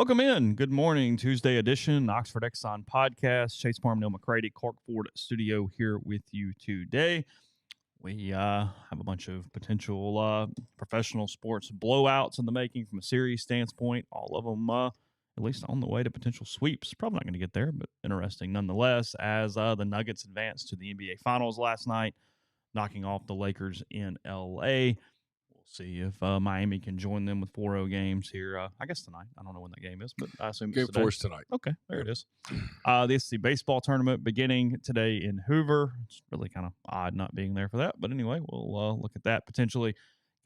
Welcome in. Good morning, Tuesday edition, Oxford Exxon Podcast. Chase Parham, Neal McCready, Clark Ford Studio here with you today. We have a bunch of potential professional sports blowouts in the making from a series standpoint. All of them, at least on the way to potential sweeps. Probably not going to get there, but interesting nonetheless, as the Nuggets advanced to the NBA Finals last night, knocking off the Lakers in L.A., see if Miami can join them with 4-0 games here. I guess tonight. I don't know when that game is, but I assume it's Game today. 4 is tonight. Okay, there it is. The SEC baseball tournament beginning today in Hoover. It's really kind of odd not being there for that, but anyway, we'll look at that potentially.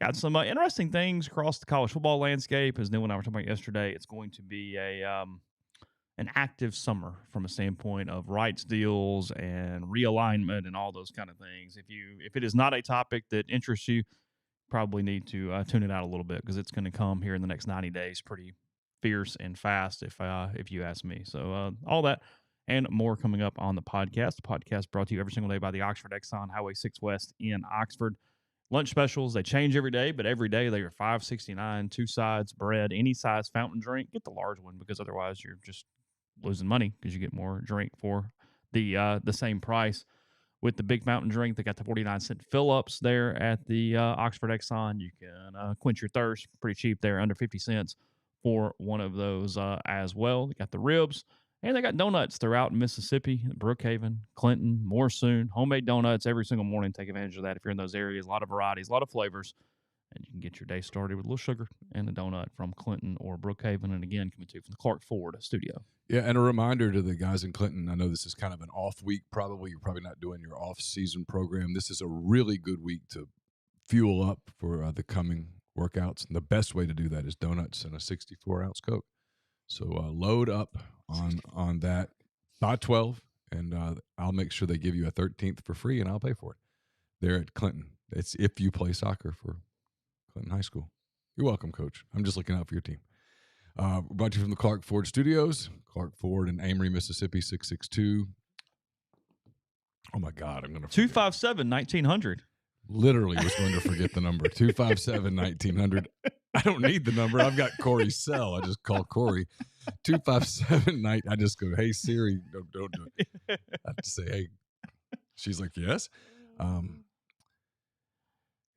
Got some interesting things across the college football landscape. As Neal and I were talking about yesterday, it's going to be an active summer from a standpoint of rights deals and realignment and all those kind of things. If it is not a topic that interests you, probably need to tune it out a little bit because it's going to come here in the next 90 days pretty fierce and fast if you ask me. So all that and more coming up on the podcast. The podcast brought to you every single day by the Oxford Exxon Highway 6 West in Oxford. Lunch specials, they change every day, but every day they are $5.69, 2 sides, bread, any size fountain drink. Get the large one because otherwise you're just losing money because you get more drink for the same price. With the big fountain drink, they got the 49-cent fill-ups there at the Oxford Exxon. You can quench your thirst pretty cheap there, under 50 cents for one of those as well. They got the ribs, and they got donuts throughout Mississippi, Brookhaven, Clinton, more soon. Homemade donuts every single morning. Take advantage of that if you're in those areas. A lot of varieties, a lot of flavors, and you can get your day started with a little sugar and a donut from Clinton or Brookhaven. And again, coming to you from the Clark Ford Studio. Yeah, and a reminder to the guys in Clinton, I know this is kind of an off week probably. You're probably not doing your off-season program. This is a really good week to fuel up for the coming workouts. And the best way to do that is donuts and a 64-ounce Coke. So load up on that. Buy 12, and I'll make sure they give you a 13th for free, and I'll pay for it. They're at Clinton. It's if you play soccer for Clinton High School. You're welcome, Coach. I'm just looking out for your team. Brought to you from the Clark Ford Studios. Clark Ford in Amory, Mississippi, 662. Oh, my God. I'm going to 257-1900. Literally was going to forget the number. 257-1900. I don't need the number. I've got Corey's cell. I just call Corey. 257-19. I just go, hey, Siri, don't do it. I have to say, hey. She's like, yes.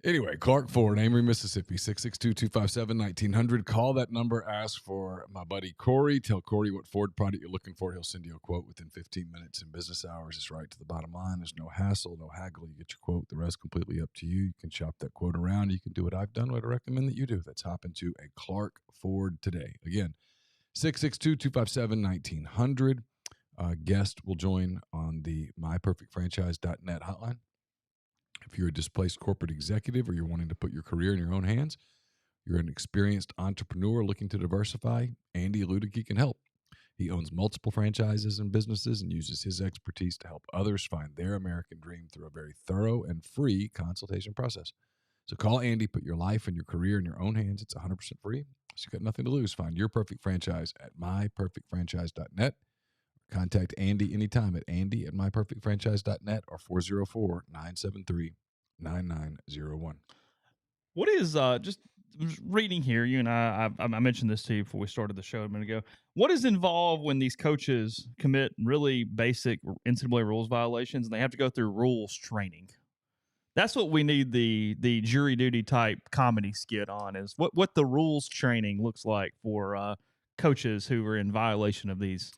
Anyway, Clark Ford, Amory, Mississippi, 662-257-1900. Call that number. Ask for my buddy Corey. Tell Corey what Ford product you're looking for. He'll send you a quote within 15 minutes in business hours. It's right to the bottom line. There's no hassle, no haggle. You get your quote. The rest completely up to you. You can shop that quote around. You can do what I've done, what I recommend that you do. Let's hop into a Clark Ford today. Again, 662-257-1900. Guest will join on the myperfectfranchise.net hotline. If you're a displaced corporate executive or you're wanting to put your career in your own hands, you're an experienced entrepreneur looking to diversify, Andy Ludicky can help. He owns multiple franchises and businesses and uses his expertise to help others find their American dream through a very thorough and free consultation process. So call Andy, put your life and your career in your own hands. It's 100% free. So you've got nothing to lose. Find your perfect franchise at myperfectfranchise.net. Contact Andy anytime at andy@myperfectfranchise.net or 404-973-9901. What is just reading here? You and I mentioned this to you before we started the show a minute ago. What is involved when these coaches commit really basic NCAA rules violations and they have to go through rules training? That's what we need the jury duty type comedy skit on, is what the rules training looks like for coaches who are in violation of these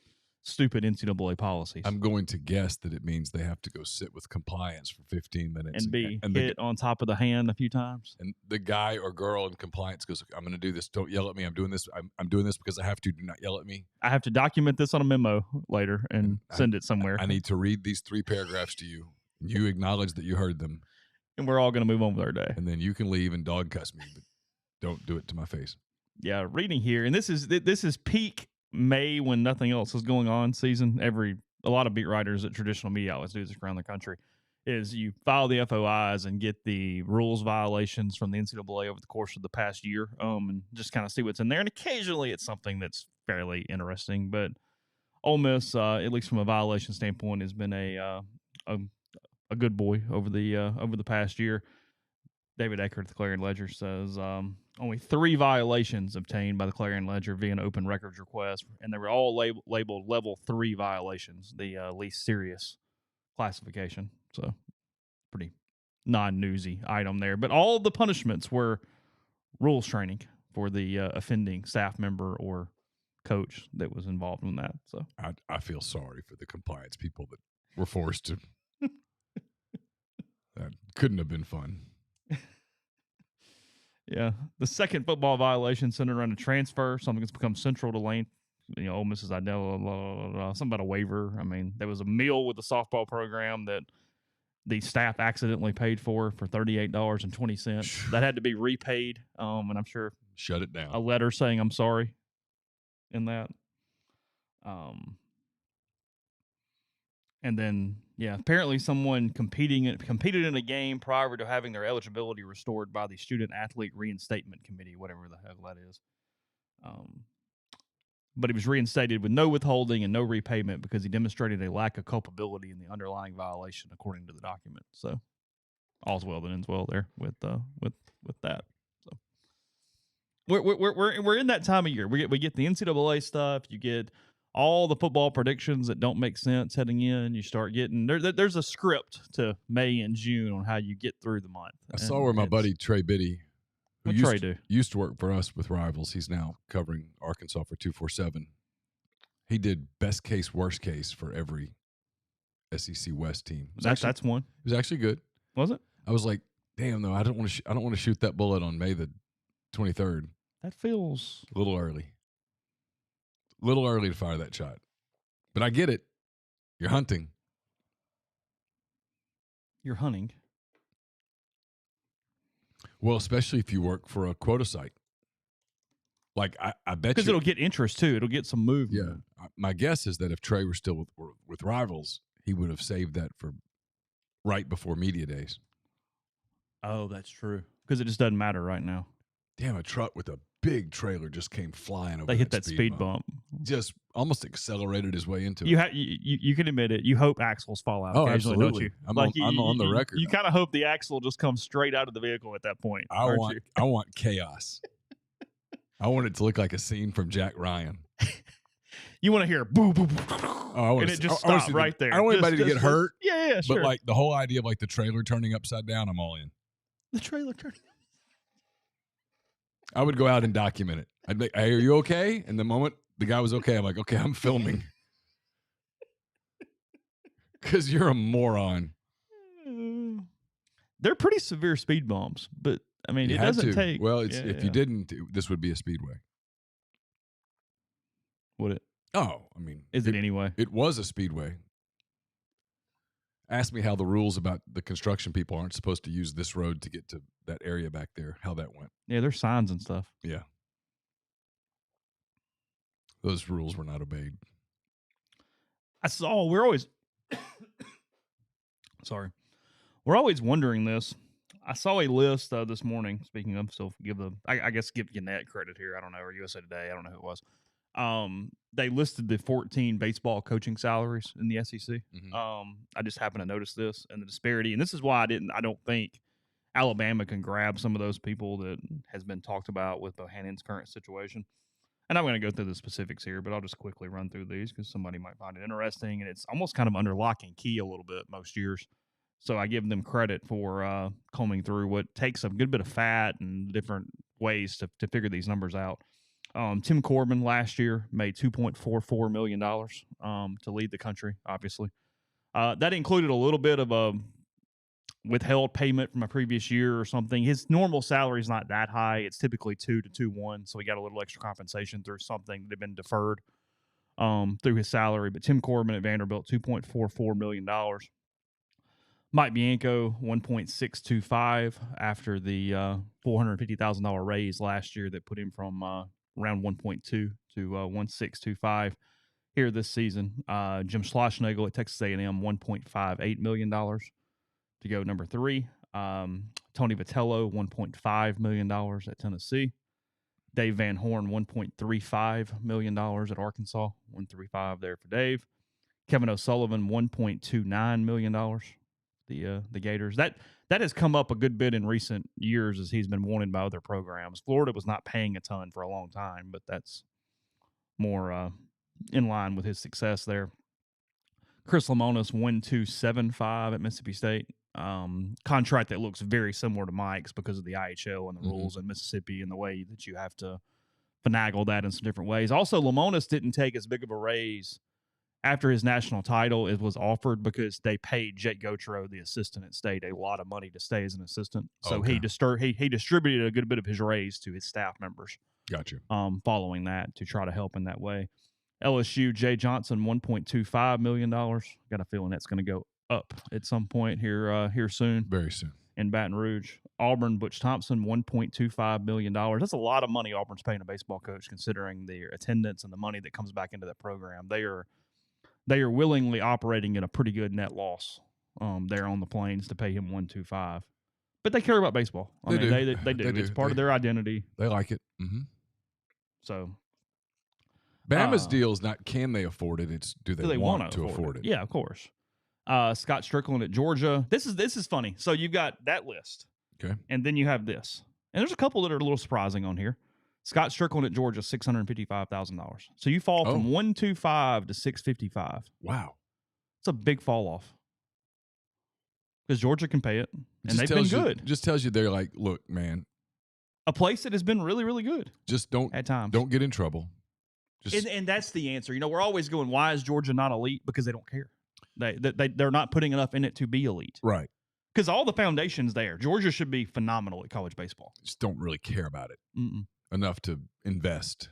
stupid NCAA policies. I'm going to guess that it means they have to go sit with compliance for 15 minutes and be hit on top of the hand a few times. And the guy or girl in compliance goes, I'm going to do this. Don't yell at me. I'm doing this. I'm doing this because I have to. Do not yell at me. I have to document this on a memo later and send it somewhere. I need to read these 3 paragraphs to you. You acknowledge that you heard them. And we're all going to move on with our day. And then you can leave and dog cuss me, but don't do it to my face. Yeah, reading here. And this is peak May when nothing else is going on season. A lot of beat writers at traditional media outlets do this around the country, is you file the FOIs and get the rules violations from the NCAA over the course of the past year, and just kind of see what's in there. And occasionally it's something that's fairly interesting, but Ole Miss, at least from a violation standpoint, has been a good boy over the past year. David Eckert, the Clarion Ledger, says only 3 violations obtained by the Clarion Ledger via an open records request, and they were all labeled level 3 violations, the least serious classification. So pretty non-newsy item there. But all the punishments were rules training for the offending staff member or coach that was involved in that. So I feel sorry for the compliance people that were forced to. That couldn't have been fun. Yeah. The second football violation centered around a transfer, something that's become central to Lane. Ole Miss's Idella, something about a waiver. I mean, there was a meal with the softball program that the staff accidentally paid for $38.20. That had to be repaid. And I'm sure shut it down. A letter saying I'm sorry in that. And then, apparently someone competed in a game prior to having their eligibility restored by the Student Athlete Reinstatement Committee, whatever the hell that is. But he was reinstated with no withholding and no repayment because he demonstrated a lack of culpability in the underlying violation, according to the document. So, all's well that ends well there with that. So, we're in that time of year. We get the NCAA stuff. You get all the football predictions that don't make sense heading in. You start getting there's a script to May and June on how you get through the month. I saw where my buddy Trey Biddy, who used to work for us with Rivals, he's now covering Arkansas for 247. He did best case, worst case for every SEC West team. That's one. It was actually good. Was it? I was like, damn, though, I don't want to shoot that bullet on May the 23rd. That feels a little early. A little early to fire that shot. But I get it. You're hunting. You're hunting. Well, especially if you work for a quota site. Like, I bet you. Because it'll get interest, too. It'll get some movement. Yeah. My guess is that if Trey were still with Rivals, he would have saved that for right before media days. Oh, that's true. Because it just doesn't matter right now. Damn, a truck with a big trailer just came flying over. They hit that speed bump. Just almost accelerated his way into it. You can admit it. You hope axles fall out. Oh, absolutely, absolutely. don't you? I'm on the record. You kind of hope the axle just comes straight out of the vehicle at that point. I want chaos. I want it to look like a scene from Jack Ryan. You want to hear boo, boo, boo, and it just stops right there. I don't want anybody to get hurt. Yeah, sure. But like the whole idea of like the trailer turning upside down, I'm all in. The trailer turning. I would go out and document it. I'd be, hey, are you okay? And the moment the guy was okay, I'm like, okay, I'm filming. Because you're a moron. They're pretty severe speed bumps, but I mean, it doesn't take. Well, if you didn't, this would be a speedway. Would it? Oh, I mean. Is it anyway? It was a speedway. Ask me how the rules about the construction people aren't supposed to use this road to get to that area back there, how that went. Yeah, there's signs and stuff. Yeah. Those rules were not obeyed. We're always sorry. We're always wondering this. I saw a list this morning. Speaking of, still give Gannett credit here. I don't know, or USA Today. I don't know who it was. They listed the 14 baseball coaching salaries in the SEC. Mm-hmm. I just happened to notice this and the disparity, and this is why I don't think Alabama can grab some of those people that has been talked about with Bohannon's current situation. And I'm going to go through the specifics here, but I'll just quickly run through these because somebody might find it interesting, and it's almost kind of under lock and key a little bit most years. So I give them credit for combing through what takes a good bit of fat and different ways to figure these numbers out. Tim Corbin last year made $2.44 million to lead the country, obviously. That included a little bit of a withheld payment from a previous year or something. His normal salary is not that high. It's typically 2 to 2.1, so he got a little extra compensation through something that had been deferred through his salary. But Tim Corbin at Vanderbilt, $2.44 million. Mike Bianco, $1.625 after the $450,000 raise last year that put him from around 1.2 to 1.625 here this season. Jim Schlossnagle at Texas A&M, $1.58 million to go number 3. Tony Vitello, $1.5 million at Tennessee. Dave Van Horn, $1.35 million at Arkansas. 1.35 there for Dave. Kevin O'Sullivan, $1.29 million. The Gators. that has come up a good bit in recent years as he's been wanted by other programs. Florida was not paying a ton for a long time, but that's more in line with his success there. Chris Lemonis 1275 at Mississippi State. Contract that looks very similar to Mike's because of the IHL and the rules in Mississippi and the way that you have to finagle that in some different ways. Also, Lemonis didn't take as big of a raise after his national title it was offered because they paid Jake Gautreau, the assistant at State, a lot of money to stay as an assistant. So he distributed a good bit of his raise to his staff members. Gotcha. Following that to try to help in that way. LSU, Jay Johnson, $1.25 million. Got a feeling that's going to go up at some point here soon. Very soon. In Baton Rouge. Auburn, Butch Thompson, $1.25 million. That's a lot of money Auburn's paying a baseball coach considering their attendance and the money that comes back into that program. They are willingly operating in a pretty good net loss there on the Plains to pay him $1.25. But they care about baseball. They do. It's part of their identity. They like it. So Bama's deal is not can they afford it, it's do they want to afford it. Yeah, of course. Scott Strickland at Georgia. This is funny. So you've got that list. Okay. And then you have this. And there's a couple that are a little surprising on here. Scott Strickland at Georgia, $655,000. So you fall from 125 to 655. Wow. It's a big fall off. Because Georgia can pay it. And they've been good. Just tells you they're like, look, man. A place that has been really, really good. Just don't get in trouble. And that's the answer. We're always going, why is Georgia not elite? Because they don't care. They're not putting enough in it to be elite. Right. Because all the foundation's there. Georgia should be phenomenal at college baseball. Just don't really care about it enough to invest.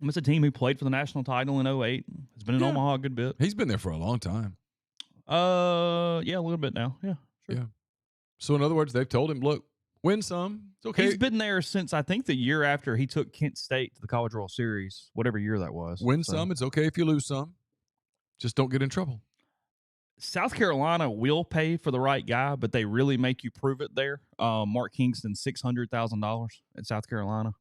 It's a team who played for the national title in 2008. Has been in Omaha a good bit. He's been there for a long time. Yeah, a little bit now. Yeah, sure. Yeah. So in other words, they've told him, look, win some. It's okay. He's been there since I think the year after he took Kent State to the College World Series, whatever year that was. Win some. It's okay if you lose some. Just don't get in trouble. South Carolina will pay for the right guy, but they really make you prove it there. Mark Kingston, $600,000 at South Carolina.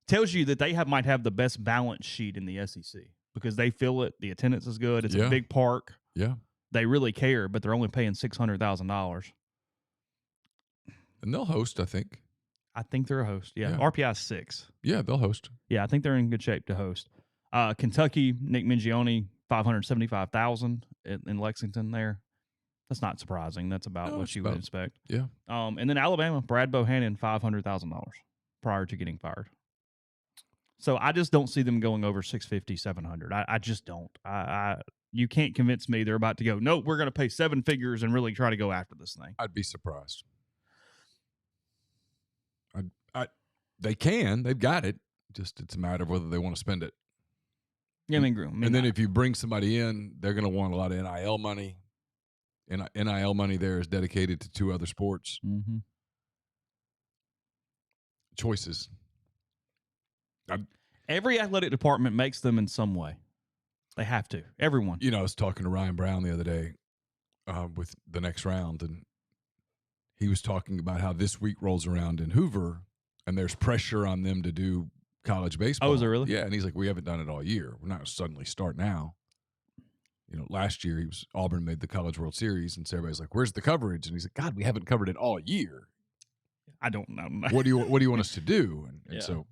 Tells you that they might have the best balance sheet in the SEC because they feel it. The attendance is good. It's a big park. Yeah. They really care, but they're only paying $600,000. And they'll host, I think. I think they're a host. Yeah. RPI 6. Yeah, they'll host. Yeah, I think they're in good shape to host. Kentucky, Nick Mingione, $575,000 in Lexington there. That's not surprising. That's about what you would expect. Yeah. And then Alabama, Brad Bohannon, $500,000 prior to getting fired. So I just don't see them going over 650, 700. I just don't. You can't convince me they're about to go, no, we're going to pay seven figures and really try to go after this thing. I'd be surprised. They can. They've got it. Just it's a matter of whether they want to spend it. Yeah, I mean, and then if you bring somebody in, they're going to want a lot of NIL money. And NIL money there is dedicated to two other sports. Mm-hmm. Choices. Every athletic department makes them in some way. They have to. Everyone. I was talking to Ryan Brown the other day with the next round, and he was talking about how this week rolls around in Hoover, and there's pressure on them to do college baseball. Oh, is there really? Yeah, and he's like, we haven't done it all year. We're not suddenly start now. Last year Auburn made the College World Series, and so everybody's like, where's the coverage? And he's like, God, we haven't covered it all year. I don't know. What do you want us to do? And so,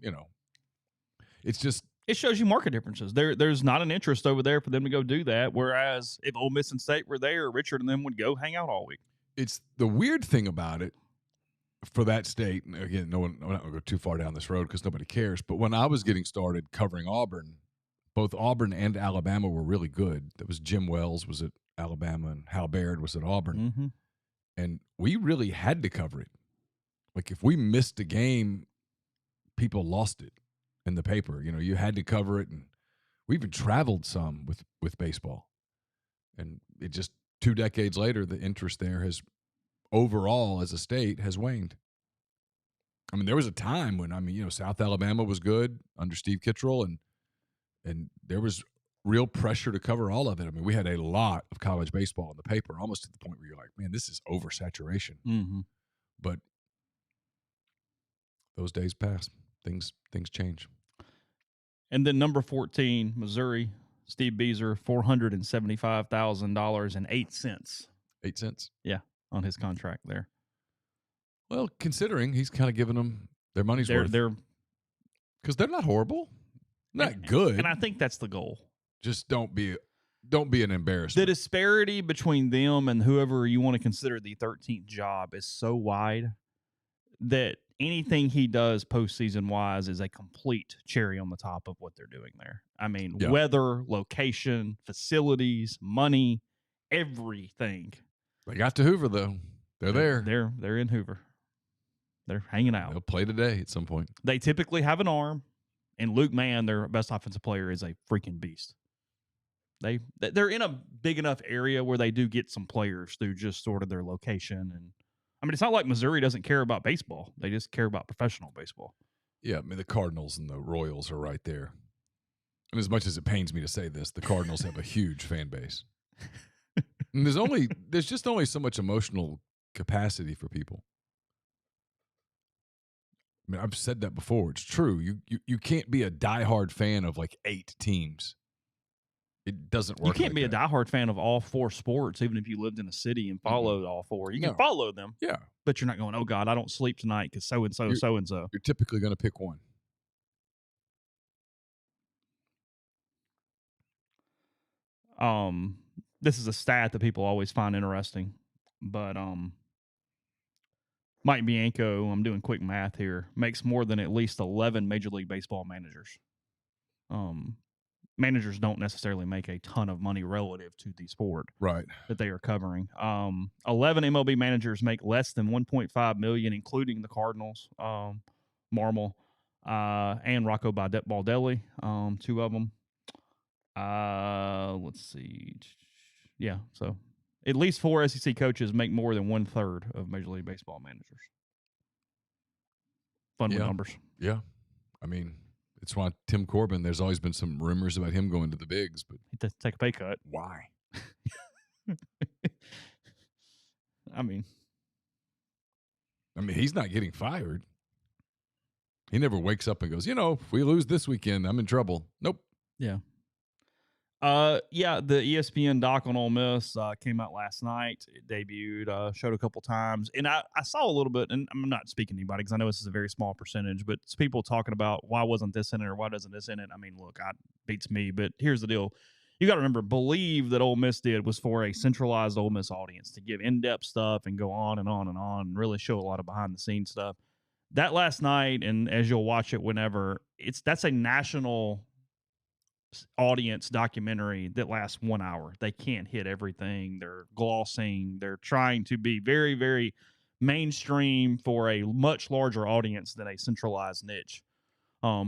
it's just. It shows you market differences. There's not an interest over there for them to go do that, whereas if Ole Miss and State were there, Richard and them would go hang out all week. It's the weird thing about it for that state, and again, I'm not going to go too far down this road because nobody cares, but when I was getting started covering Auburn, both Auburn and Alabama were really good. That was Jim Wells was at Alabama and Hal Baird was at Auburn. Mm-hmm. And we really had to cover it. Like if we missed a game, people lost it in the paper. You had to cover it. And we even traveled some with baseball. And it just 2 decades later, the interest there has overall as a state has waned. I mean, there was a time when, South Alabama was good under Steve Kittrell and there was real pressure to cover all of it. I mean, we had a lot of college baseball in the paper, almost to the point where you're like, man, this is oversaturation. Mm-hmm. But those days pass. Things change. And then number 14, Missouri, Steve Beazer, $475,000 and 8 cents. 8 cents? Yeah. on his contract there. Well, considering he's kind of giving them their money's worth. Because they're not horrible. Not good. And I think that's the goal. Just don't be an embarrassment. The disparity between them and whoever you want to consider the 13th job is so wide that anything he does postseason wise is a complete cherry on the top of what they're doing there. I mean, weather, location, facilities, money, everything. They got to Hoover though. They're there. They're in Hoover. They're hanging out. They'll play today at some point. They typically have an arm, and Luke Mann, their best offensive player, is a freaking beast. They're in a big enough area where they do get some players through just sort of their location. And I mean, it's not like Missouri doesn't care about baseball. They just care about professional baseball. Yeah, I mean, the Cardinals and the Royals are right there. And as much as it pains me to say this, the Cardinals have a huge fan base. And there's just only so much emotional capacity for people. I mean, I've said that before. It's true. You can't be a diehard fan of like 8 teams. It doesn't work. You can't be a diehard fan of all 4 sports, even if you lived in a city and followed all 4. You can follow them. Yeah. But you're not going, oh, God, I don't sleep tonight because so-and-so, so-and-so. You're typically going to pick one. This is a stat that people always find interesting. But Mike Bianco, I'm doing quick math here, makes more than at least 11 Major League Baseball managers. Managers don't necessarily make a ton of money relative to the sport that they are covering. 11 MLB managers make less than $1.5 million, including the Cardinals, Marmol, and Rocco Baldelli, 2 of them. Let's see. Yeah, so at least 4 SEC coaches make more than 1/3 of Major League Baseball managers. Fun with numbers. Yeah. I mean, it's why Tim Corbin, there's always been some rumors about him going to the bigs, but to take a pay cut. Why? I mean, he's not getting fired. He never wakes up and goes, if we lose this weekend, I'm in trouble. Nope. Yeah. The ESPN doc on Ole Miss came out last night. It debuted, showed a couple times, and I saw a little bit. And I'm not speaking to anybody because I know this is a very small percentage, but it's people talking about why wasn't this in it or why doesn't this in it. I mean, look, beats me, but here's the deal: you got to remember, Believe that Ole Miss did was for a centralized Ole Miss audience to give in-depth stuff and go on and on and on, and really show a lot of behind-the-scenes stuff. That last night, and as you'll watch it whenever, that's a national audience documentary that lasts 1 hour. They can't hit everything. They're glossing. They're trying to be very, very mainstream for a much larger audience than a centralized niche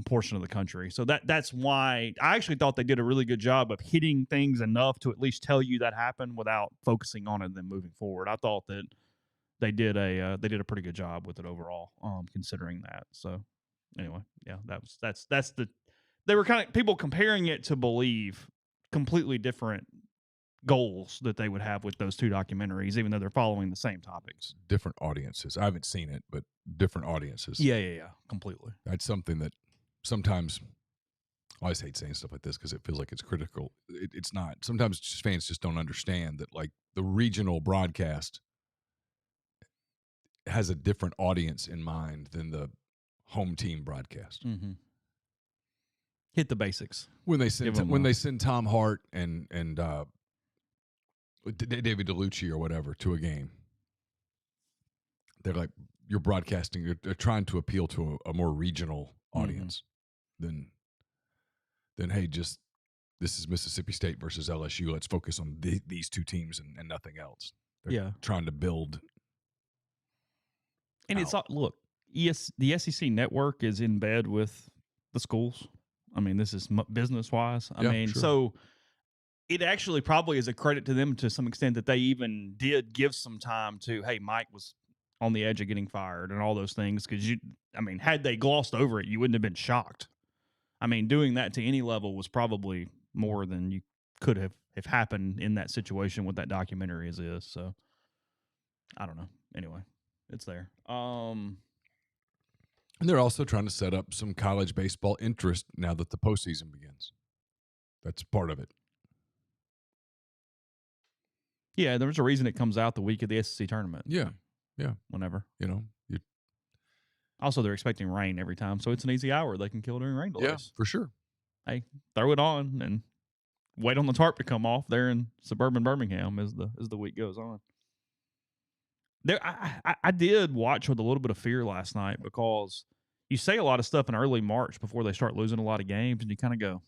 portion of the country. So that's why I actually thought they did a really good job of hitting things enough to at least tell you that happened without focusing on it and then moving forward. I thought that they did a pretty good job with it overall, considering that. So anyway, yeah, that's the. They were kind of people comparing it to Believe, completely different goals that they would have with those 2 documentaries, even though they're following the same topics. Different audiences. I haven't seen it, but different audiences. Yeah, completely. That's something that sometimes I always hate saying stuff like this because it feels like it's critical. It's not. Sometimes fans just don't understand that, like, the regional broadcast has a different audience in mind than the home team broadcast. Mm-hmm. Hit the basics. When they send Tom Hart and David DeLucci or whatever to a game, they're like, you're broadcasting. They're trying to appeal to a more regional audience than hey, just this is Mississippi State versus LSU. Let's focus on these 2 teams and nothing else. They're trying to build. And it's look, the SEC network is in bed with the schools. I mean, this is business-wise. I mean, sure. So it actually probably is a credit to them to some extent that they even did give some time to, hey, Mike was on the edge of getting fired and all those things. Because, had they glossed over it, you wouldn't have been shocked. I mean, doing that to any level was probably more than you could have happened in that situation with that documentary as is. So, I don't know. Anyway, it's there. And they're also trying to set up some college baseball interest now that the postseason begins. That's part of it. Yeah, there's a reason it comes out the week of the SEC tournament. Yeah. Whenever. You Also, they're expecting rain every time, so it's an easy hour they can kill during rain delays. Yeah, for sure. Hey, throw it on and wait on the tarp to come off there in suburban Birmingham as the week goes on. There, I did watch with a little bit of fear last night because you say a lot of stuff in early March before they start losing a lot of games, and you kind of go,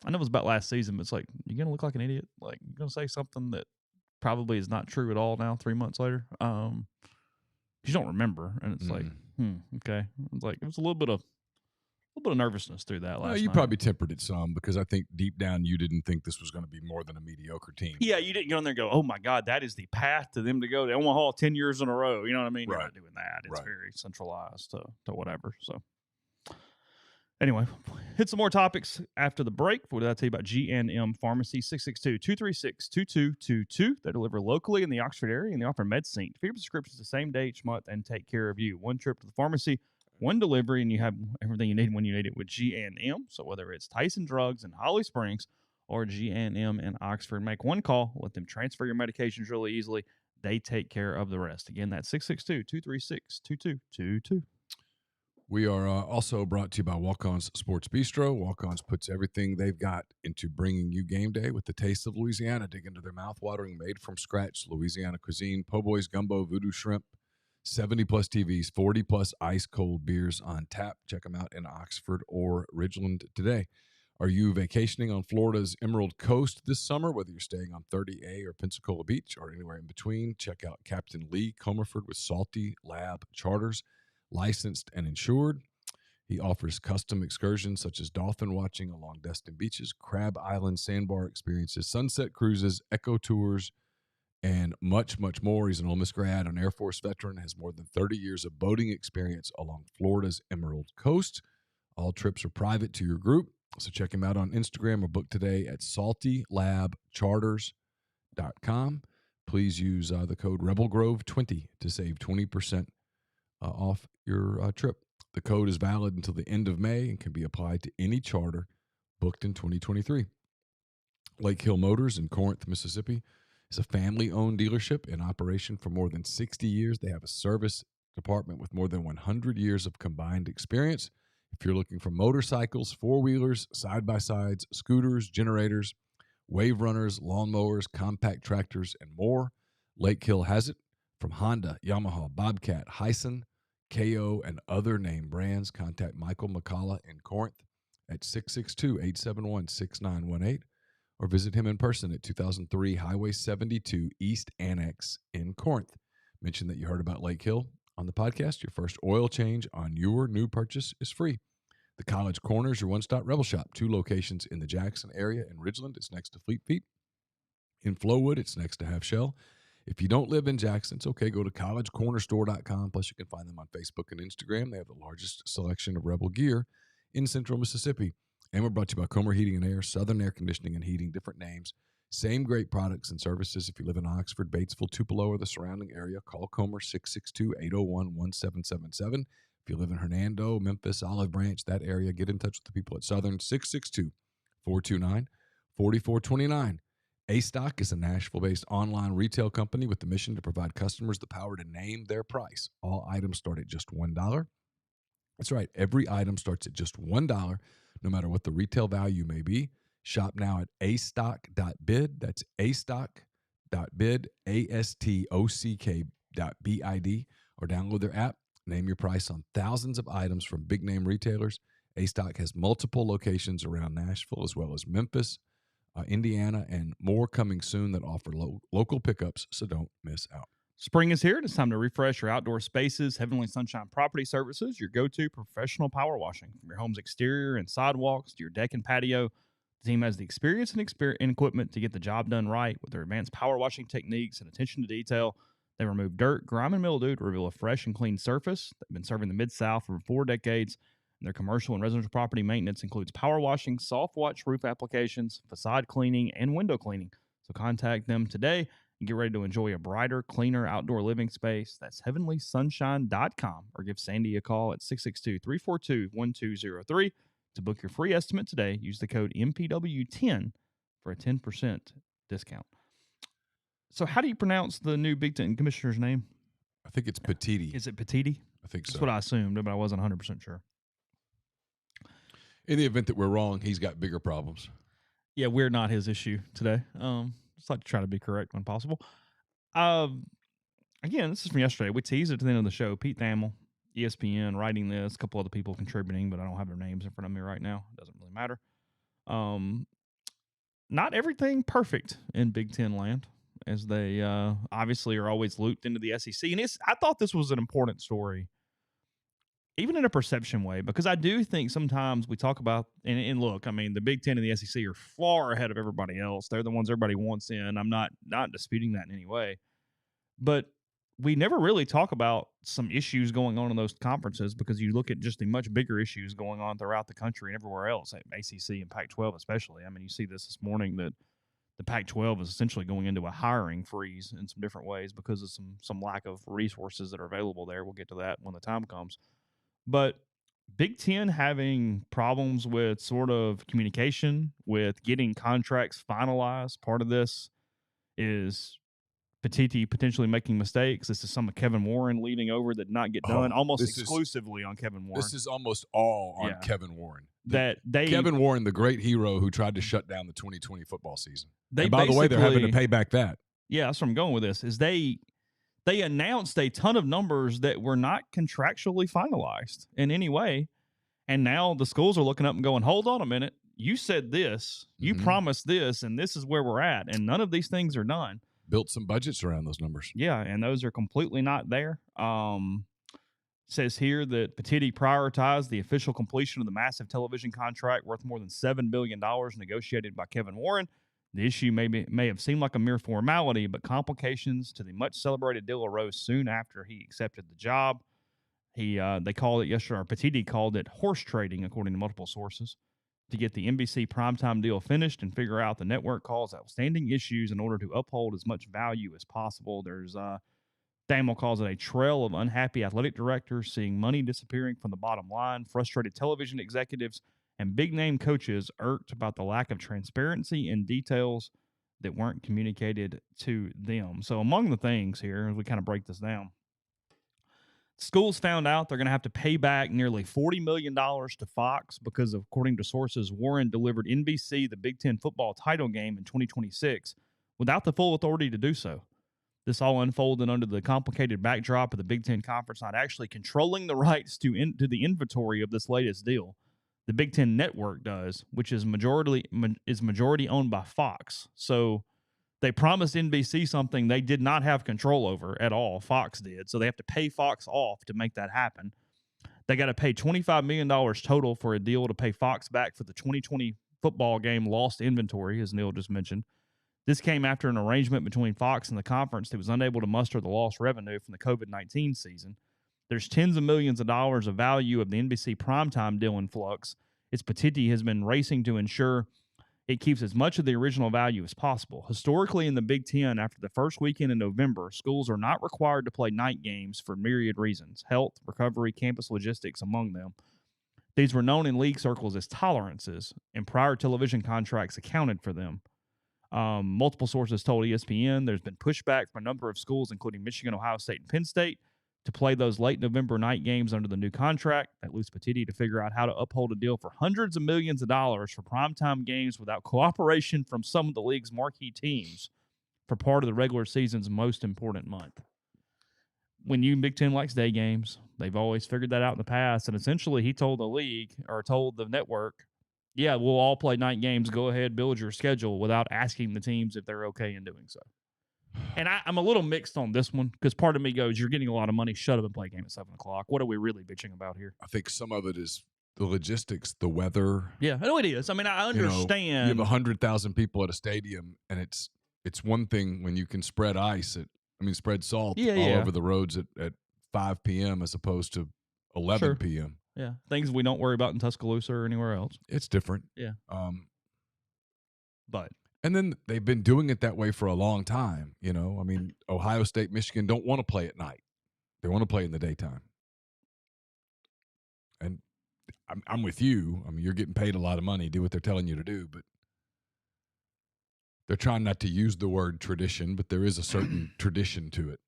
I know it was about last season, but it's like, you're going to look like an idiot. Like, you're going to say something that probably is not true at all now, 3 months later. You don't remember. And it's like, okay. It's like, it was a little bit of nervousness through that last You night. probably tempered it some because I think deep down you didn't think this was going to be more than a mediocre team. Yeah, you didn't go in there and go, oh my God, that is the path to them to go to Omaha 10 years in a row. You know what I mean? Right. You're not doing that. It's Right. very centralized to whatever. So anyway, hit some more topics after the break. What did I tell you about G&M Pharmacy? 662-236-2222. They deliver locally in the Oxford area, and they offer MedSync. For your prescriptions the same day each month and take care of you. One trip to the pharmacy, one delivery, and you have everything you need when you need it with G&M. So whether it's Tyson Drugs in Holly Springs or G&M in Oxford, make one call. Let them transfer your medications really easily. They take care of the rest. Again, that's 662-236-2222. We are also brought to you by Walk-On's Sports Bistro. Walk-On's puts everything they've got into bringing you game day with the taste of Louisiana. Dig into their mouth-watering, made-from-scratch Louisiana cuisine, po' boys, gumbo, voodoo shrimp, 70-plus TVs, 40-plus ice-cold beers on tap. Check them out in Oxford or Ridgeland today. Are you vacationing on Florida's Emerald Coast this summer, whether you're staying on 30A or Pensacola Beach or anywhere in between? Check out Captain Lee Comerford with Salty Lab Charters. Licensed and insured. He offers custom excursions such as dolphin watching along Destin beaches, Crab Island sandbar experiences, sunset cruises, eco tours, and much, much more. He's an Ole Miss grad, an Air Force veteran, has more than 30 years of boating experience along Florida's Emerald Coast. All trips are private to your group, so check him out on Instagram or book today at saltylabcharters.com. Please use the code RebelGrove20 to save 20% off your trip. The code is valid until the end of May and can be applied to any charter booked in 2023. Lake Hill Motors in Corinth, Mississippi is a family-owned dealership in operation for more than 60 years. They have a service department with more than 100 years of combined experience. If you're looking for motorcycles, four-wheelers, side-by-sides, scooters, generators, wave runners, lawnmowers, compact tractors, and more, Lake Hill has it. From Honda, Yamaha, Bobcat, Hyson, KO, and other name brands, contact Michael McCullough in Corinth at 662-871-6918 or visit him in person at 2003 Highway 72 East Annex in Corinth. Mention that you heard about Lake Hill on the podcast. Your first oil change on your new purchase is free. The College Corner is your one-stop Rebel Shop. 2 locations in the Jackson area. In Ridgeland, it's next to Fleet Feet. In Flowood, it's next to Half Shell. If you don't live in Jackson, it's okay. Go to collegecornerstore.com. Plus, you can find them on Facebook and Instagram. They have the largest selection of Rebel gear in central Mississippi. And we're brought to you by Comer Heating and Air, Southern Air Conditioning and Heating, different names. Same great products and services. If you live in Oxford, Batesville, Tupelo, or the surrounding area, call Comer 662-801-1777. If you live in Hernando, Memphis, Olive Branch, that area, get in touch with the people at Southern, 662-429-4429. A-Stock is a Nashville-based online retail company with the mission to provide customers the power to name their price. All items start at just $1. That's right. Every item starts at just $1, no matter what the retail value may be. Shop now at astock.bid. That's astock.bid, astock.bid, or download their app. Name your price on thousands of items from big-name retailers. A-Stock has multiple locations around Nashville as well as Memphis, Indiana, and more coming soon that offer local pickups, so don't miss out. Spring is here, and it's time to refresh your outdoor spaces. Heavenly Sunshine Property Services, your go-to professional power washing. From your home's exterior and sidewalks to your deck and patio, the team has the experience and equipment to get the job done right. With their advanced power washing techniques and attention to detail, they remove dirt, grime, and mildew to reveal a fresh and clean surface. They've been serving the Mid-South for 4 decades. Their commercial and residential property maintenance includes power washing, soft watch roof applications, facade cleaning, and window cleaning. So contact them today and get ready to enjoy a brighter, cleaner outdoor living space. That's heavenlysunshine.com, or give Sandy a call at 662-342-1203 to book your free estimate today. Use the code MPW10 for a 10% discount. So how do you pronounce the new Big Ten commissioner's name? I think it's Petiti. Is it Petiti? I think so. That's what I assumed, but I wasn't 100% sure. In the event that we're wrong, he's got bigger problems. Yeah, we're not his issue today. Just like to try to be correct when possible. Again, this is from yesterday. We teased it at the end of the show. Pete Thamel, ESPN, writing this. A couple other people contributing, but I don't have their names in front of me right now. It doesn't really matter. Not everything perfect in Big Ten land, as they obviously are always looped into the SEC. And I thought this was an important story, even in a perception way, because I do think sometimes we talk about, and look, I mean, the Big Ten and the SEC are far ahead of everybody else. They're the ones everybody wants in. I'm not disputing that in any way. But we never really talk about some issues going on in those conferences because you look at just the much bigger issues going on throughout the country and everywhere else, ACC and Pac-12 especially. I mean, you see this morning that the Pac-12 is essentially going into a hiring freeze in some different ways because of some lack of resources that are available there. We'll get to that when the time comes. But Big Ten having problems with sort of communication, with getting contracts finalized. Part of this is Petiti potentially making mistakes. This is some of Kevin Warren leading over that did not get done, almost exclusively on Kevin Warren. This is almost all on Kevin Warren. Kevin Warren, the great hero who tried to shut down the 2020 football season. And by the way, they're having to pay back that. Yeah, that's where I'm going with this, is they announced a ton of numbers that were not contractually finalized in any way. And now the schools are looking up and going, hold on a minute. You said this, you promised this, and this is where we're at. And none of these things are done. Built some budgets around those numbers. Yeah, and those are completely not there. Says here that Petiti prioritized the official completion of the massive television contract worth more than $7 billion negotiated by Kevin Warren. The issue may have seemed like a mere formality, but complications to the much-celebrated deal arose soon after he accepted the job. They called it yesterday, or Petiti called it horse trading, according to multiple sources, to get the NBC primetime deal finished and figure out the network calls outstanding issues in order to uphold as much value as possible. There's Thamel calls it a trail of unhappy athletic directors seeing money disappearing from the bottom line, frustrated television executives, and big-name coaches irked about the lack of transparency and details that weren't communicated to them. So among the things here, as we kind of break this down, schools found out they're going to have to pay back nearly $40 million to Fox because, according to sources, Warren delivered NBC the Big Ten football title game in 2026 without the full authority to do so. This all unfolded under the complicated backdrop of the Big Ten Conference not actually controlling the rights to the inventory of this latest deal. The Big Ten Network does, which is majority owned by Fox. So they promised NBC something they did not have control over at all. Fox did. So they have to pay Fox off to make that happen. They got to pay $25 million total for a deal to pay Fox back for the 2020 football game lost inventory, as Neal just mentioned. This came after an arrangement between Fox and the conference that was unable to muster the lost revenue from the COVID-19 season. There's tens of millions of dollars of value of the NBC primetime deal in flux. Its Petiti has been racing to ensure it keeps as much of the original value as possible. Historically, in the Big Ten, after the first weekend in November, schools are not required to play night games for myriad reasons, health, recovery, campus logistics among them. These were known in league circles as tolerances, and prior television contracts accounted for them. Multiple sources told ESPN there's been pushback from a number of schools, including Michigan, Ohio State, and Penn State, to play those late November night games under the new contract. That leaves Petiti to figure out how to uphold a deal for hundreds of millions of dollars for primetime games without cooperation from some of the league's marquee teams for part of the regular season's most important month. When you Big Ten likes day games, they've always figured that out in the past. And essentially, he told the league, or told the network, yeah, we'll all play night games. Go ahead, build your schedule, without asking the teams if they're okay in doing so. And I'm a little mixed on this one because part of me goes, you're getting a lot of money. Shut up and play a game at 7 o'clock. What are we really bitching about here? I think some of it is the logistics, the weather. Yeah, I know it is. I mean, I understand. You have 100,000 people at a stadium, and it's one thing when you can spread spread salt all over the roads at 5 p.m. as opposed to 11 p.m. Yeah, things we don't worry about in Tuscaloosa or anywhere else. It's different. Yeah. But. And then they've been doing it that way for a long time. I mean, Ohio State, Michigan don't want to play at night. They want to play in the daytime. And I'm with you. I mean, you're getting paid a lot of money. Do what they're telling you to do. But They're trying not to use the word tradition, but there is a certain tradition to it.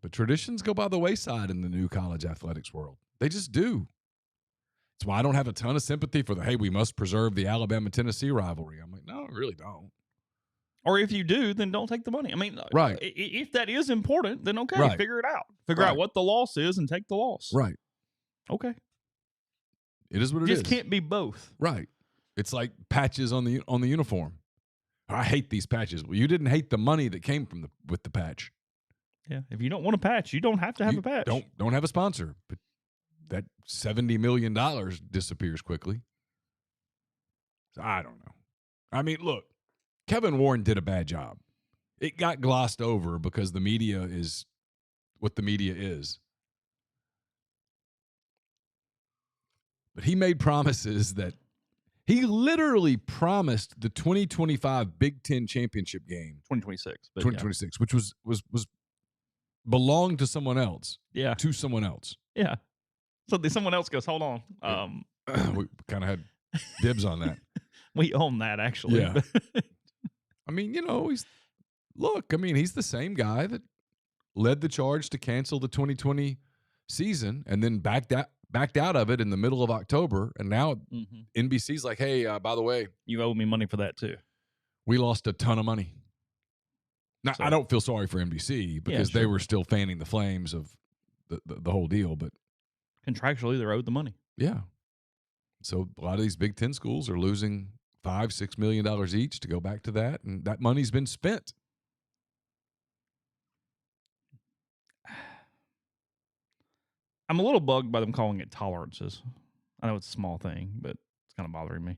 But traditions go by the wayside in the new college athletics world. They just do. That's why I don't have a ton of sympathy for hey, we must preserve the Alabama-Tennessee rivalry. I'm like, no, I really don't. Or if you do, then don't take the money. I mean, right. If that is important, then okay, right. figure it out. Figure out what the loss is and take the loss. Right. Okay. It is what it is. Just can't be both. Right. It's like patches on the uniform. I hate these patches. Well, you didn't hate the money that came with the patch. Yeah. If you don't want a patch, you don't have to have a patch. Don't have a sponsor. But that $70 million disappears quickly. So I don't know. I mean, look, Kevin Warren did a bad job. It got glossed over because the media is what the media is. But he made promises that he literally promised the 2025 Big Ten championship game. 2026. 2026, which was belonged to someone else. Yeah. To someone else. Yeah. So someone else goes, hold on. We kind of had dibs on that. We own that, actually. Yeah. I mean, he's the same guy that led the charge to cancel the 2020 season and then backed out of it in the middle of October. And now NBC's like, hey, by the way, you owe me money for that too. We lost a ton of money. Now, I don't feel sorry for NBC because they were still fanning the flames of the whole deal, but contractually they're owed the money. Yeah. So a lot of these Big Ten schools are losing $5-6 million each to go back to that, and that money's been spent. I'm a little bugged by them calling it tolerances. I know it's a small thing, but it's kind of bothering me.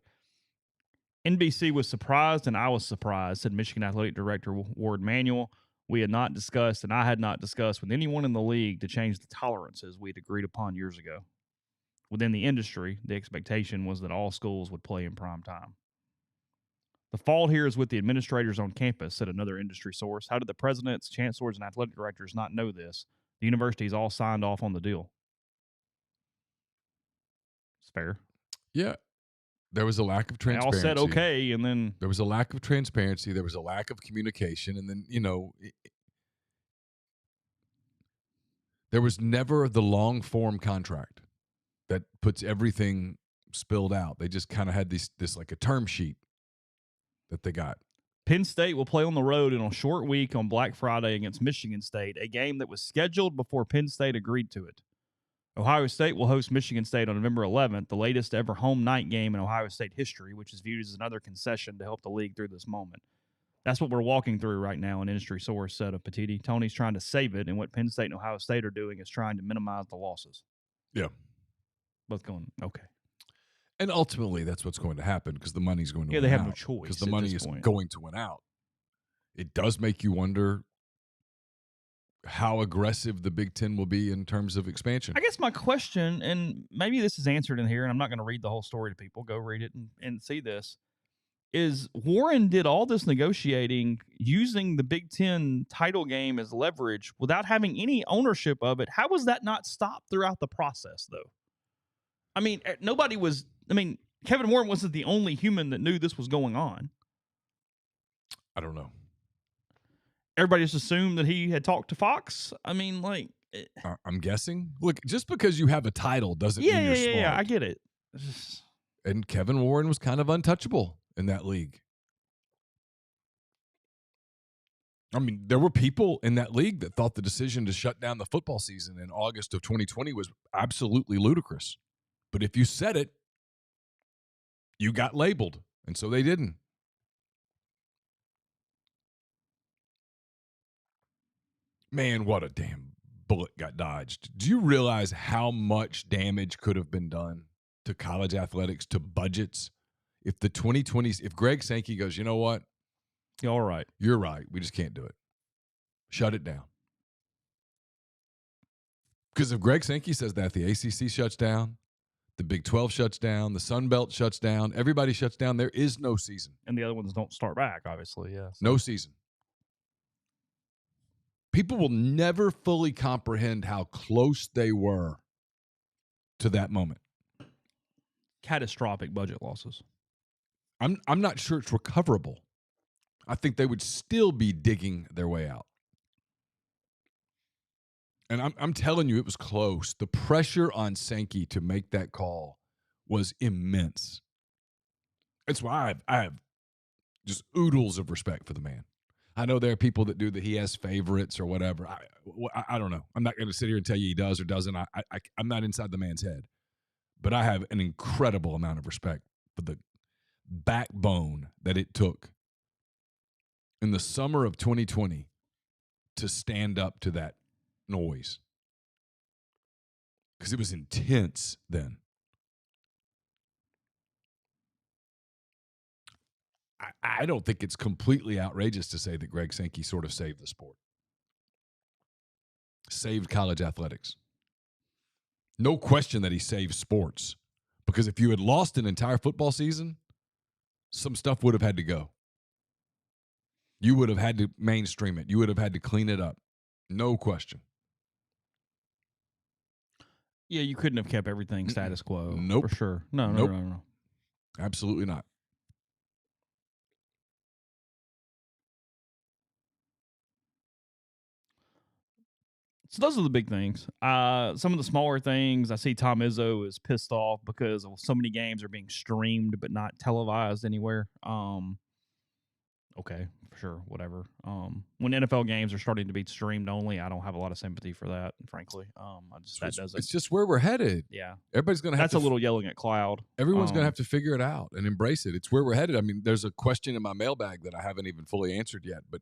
NBC was surprised, and I was surprised, said Michigan Athletic Director Ward Manuel. We had not discussed, and I had not discussed with anyone in the league to change the tolerances we had agreed upon years ago. Within the industry, the expectation was that all schools would play in prime time. The fault here is with the administrators on campus, said another industry source. How did the presidents, chancellors, and athletic directors not know this? The universities all signed off on the deal. It's fair. Yeah. There was a lack of transparency. They all said okay, and then there was a lack of transparency. There was a lack of communication, and then there was never the long form contract that puts everything spilled out. They just kind of had this like a term sheet that they got. Penn State will play on the road in a short week on Black Friday against Michigan State, a game that was scheduled before Penn State agreed to it. Ohio State will host Michigan State on November 11th, the latest ever home night game in Ohio State history, which is viewed as another concession to help the league through this moment. That's what we're walking through right now, an industry source said of Petiti. Tony's trying to save it, and what Penn State and Ohio State are doing is trying to minimize the losses. Yeah. Both going, okay. And ultimately, that's what's going to happen because the money's going to win out. Yeah, they have no choice. Because the money is going to win out. It does make you wonder how aggressive the Big Ten will be in terms of expansion. I guess my question, and maybe this is answered in here, and I'm not going to read the whole story to people. Go read it and see this, is Warren did all this negotiating using the Big Ten title game as leverage without having any ownership of it. How was that not stopped throughout the process, though? I mean, Kevin Warren wasn't the only human that knew this was going on. I don't know. Everybody just assumed that he had talked to Fox. I'm guessing. Look, just because you have a title doesn't mean you're smart. Yeah, I get it. And Kevin Warren was kind of untouchable in that league. I mean, there were people in that league that thought the decision to shut down the football season in August of 2020 was absolutely ludicrous. But if you said it, you got labeled, and so they didn't. Man, what a damn bullet got dodged. Do you realize how much damage could have been done to college athletics, to budgets, if the 2020s, if Greg Sankey goes, you know what? All right. You're right. We just can't do it. Shut it down. Because if Greg Sankey says that, the ACC shuts down, the Big 12 shuts down, the Sun Belt shuts down, everybody shuts down, there is no season. And the other ones don't start back, obviously, yeah. No season. People will never fully comprehend how close they were to that moment. Catastrophic budget losses. I'm not sure it's recoverable. I think they would still be digging their way out. And I'm telling you, it was close. The pressure on Sankey to make that call was immense. That's why I have just oodles of respect for the man. I know there are people that do that he has favorites or whatever. I don't know. I'm not going to sit here and tell you he does or doesn't. I'm not inside the man's head. But I have an incredible amount of respect for the backbone that it took in the summer of 2020 to stand up to that noise. Because it was intense then. I don't think it's completely outrageous to say that Greg Sankey sort of saved the sport. Saved college athletics. No question that he saved sports. Because if you had lost an entire football season, some stuff would have had to go. You would have had to mainstream it. You would have had to clean it up. No question. Yeah, you couldn't have kept everything status quo. Nope. For sure. No. Absolutely not. So those are the big things. Some of the smaller things, I see Tom Izzo is pissed off because so many games are being streamed but not televised anywhere. Okay, for sure, whatever. When NFL games are starting to be streamed only, I don't have a lot of sympathy for that, frankly. It's just where we're headed. Yeah, everybody's going to have that's a little yelling at cloud. Everyone's going to have to figure it out and embrace it. It's where we're headed. I mean, there's a question in my mailbag that I haven't even fully answered yet, but